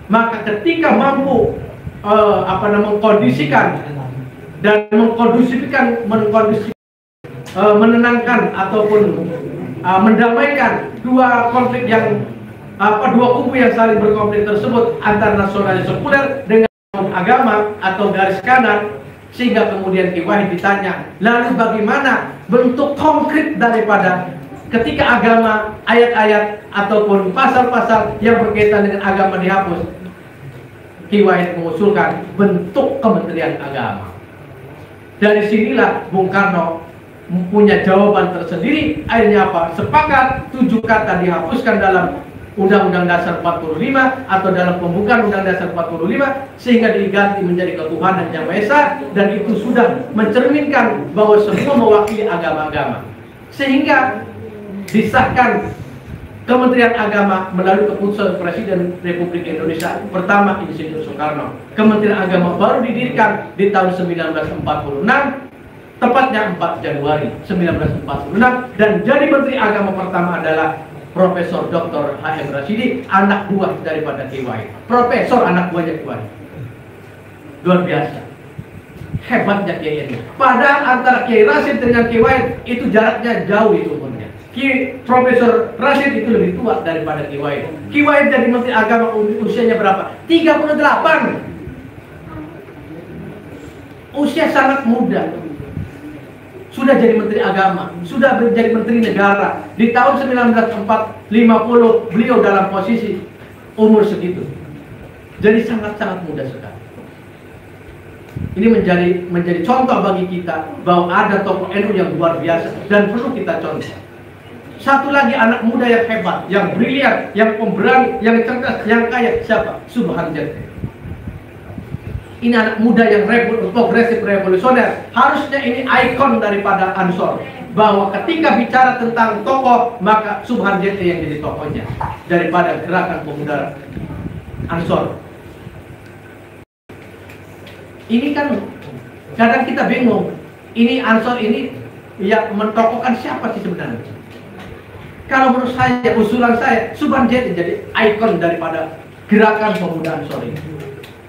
Maka ketika mampu mengkondisikan dan menenangkan ataupun mendamaikan dua konflik yang dua kubu yang saling berkonflik tersebut antara nasionalis sekuler dengan agama atau garis kanan, Sehingga kemudian Ki Wahid ditanya, lalu bagaimana bentuk konkret daripada ketika agama, ayat-ayat ataupun pasal-pasal yang berkaitan dengan agama dihapus? Ki Wahid mengusulkan bentuk Kementerian Agama. Dari sinilah Bung Karno punya jawaban tersendiri. Akhirnya apa? Sepakat 7 kata dihapuskan dalam Undang-Undang Dasar 45 atau dalam pembukaan Undang-Undang Dasar 45 sehingga diganti menjadi ketuhanan yang Maha Esa, dan itu sudah mencerminkan bahwa semua mewakili agama-agama. Sehingga disahkan Kementerian Agama melalui keputusan Presiden Republik Indonesia pertama Insinyur Soekarno. Kementerian Agama baru didirikan di tahun 1946, tepatnya 4 Januari 1946, dan jadi Menteri Agama pertama adalah Profesor Dr. H.M. Rashidi, anak buah daripada Ki Wahid. Profesor anak buahnya Ki Wahid. Luar biasa. Hebatnya Kiai ini. Padahal antara Kiai Rashid dengan Ki Wahid itu jaraknya jauh itu umurnya. Profesor Rashid itu lebih tua daripada Ki Wahid. Ki Wahid jadi Menteri Agama usianya berapa? 38. Usia sangat muda. Sudah jadi Menteri Agama, sudah menjadi Menteri Negara. Di tahun 1950 beliau dalam posisi umur segitu. Jadi sangat-sangat muda sekali. Ini menjadi contoh bagi kita bahwa ada tokoh NU yang luar biasa dan perlu kita contoh. Satu lagi anak muda yang hebat, yang brilian, yang pemberani, yang cerdas, yang kaya, siapa? Subhan Jante. Ini anak muda yang progresif revolusioner. Harusnya ini ikon daripada Ansor. Bahwa ketika bicara tentang tokoh, maka Subhan Jente yang jadi tokohnya daripada gerakan pemuda Ansor. Ini kan kadang kita bingung. Ini Ansor ini yang mentokohkan siapa sih sebenarnya? Kalau menurut saya, usulan saya, Subhan Jente jadi ikon daripada gerakan pemuda Ansor ini.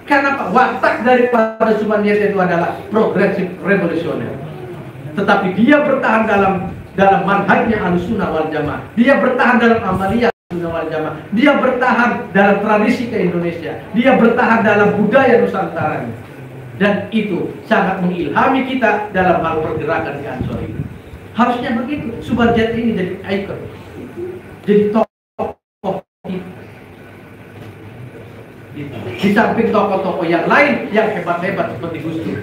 Karena apa? Watak daripada Subhan Jente itu adalah progresif revolusioner. Tetapi dia bertahan dalam manhajnya Ahlussunnah wal Jamaah. Dia bertahan dalam amaliyah Ahlussunnah wal Jamaah. Dia bertahan dalam tradisi ke Indonesia. Dia bertahan dalam budaya Nusantara. Dan itu sangat mengilhami kita dalam hal pergerakan di Ansor ini. Harusnya begitu. Subhan Jente ini jadi ikon. Jadi tokoh kita. Di samping tokoh-tokoh yang lain yang hebat-hebat seperti Gus Dur.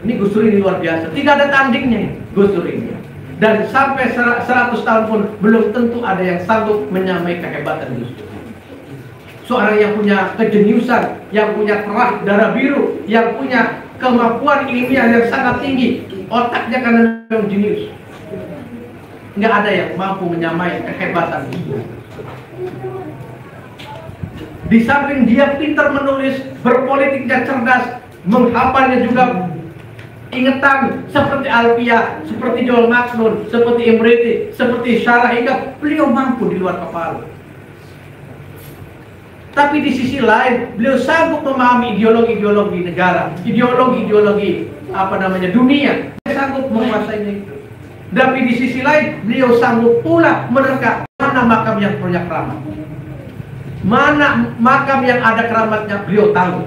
Ini Gus Dur ini luar biasa. Tidak ada tandingnya Gus Dur ini. Dan sampai 100 tahun pun belum tentu ada yang sanggup menyamai kehebatan Gus Dur. Seorang yang punya kejeniusan, yang punya terah darah biru, yang punya kemampuan ilmiah yang sangat tinggi. Otaknya karena memang jenius. Nggak ada yang mampu menyamai kehebatan Gus Dur. Di samping dia pintar menulis, berpolitiknya cerdas, menghafalnya juga ingatan seperti Alfiah, seperti Joel Maknun, seperti Imriti, seperti Syarah Hikam, beliau mampu di luar kepala. Tapi di sisi lain, beliau sanggup memahami ideologi-ideologi negara, ideologi-ideologi dunia. Dia sanggup menguasainya itu. Tapi di sisi lain, beliau sanggup pula menerka mana makam yang punya keramat. Mana makam yang ada keramatnya beliau tahu.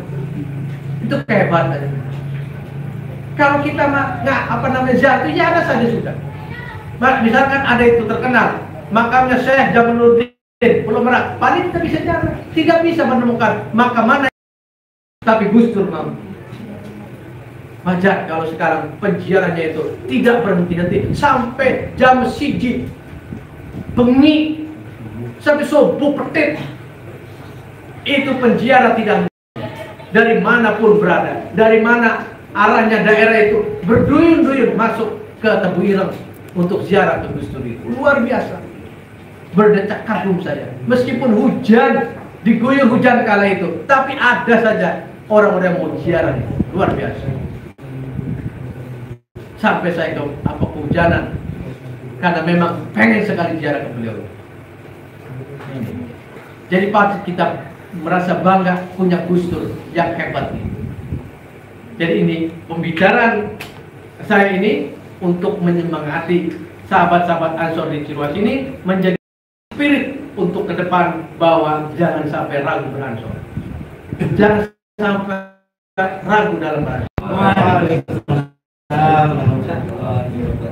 Itu kehebatan. Kalau kita nggak jatuh, ya ada saja sudah. Misalkan ada itu terkenal makamnya Syekh Jamaluddin Pulau Merak, paling kita bisa jalan, tidak bisa menemukan makam mana. Tapi Gus Dur mampu. Wajar kalau sekarang penjiarannya itu tidak berhenti-henti sampai jam siji bengi sampai subuh petit. Itu penjara tidak dari manapun berada, dari mana arahnya daerah itu berduyun-duyun masuk ke Tebu Ireng untuk ziarah ke Gus Dur itu. Luar biasa, berdecak kagum saja. Meskipun hujan, diguyur hujan kala itu, tapi ada saja orang-orang mau ziarah itu. Luar biasa. Sampai saya ke kehujanan karena memang pengen sekali ziarah ke beliau. Jadi patut kita merasa bangga punya Gus Dur yang hebat ini. Jadi ini pembicaraan saya ini untuk menyemangati sahabat-sahabat Ansor di Ciruas ini, menjadi spirit untuk ke depan bahwa jangan sampai ragu beransor. Jangan sampai ragu dalam beransor. Waalaikumsalam warahmatullahi wabarakatuh.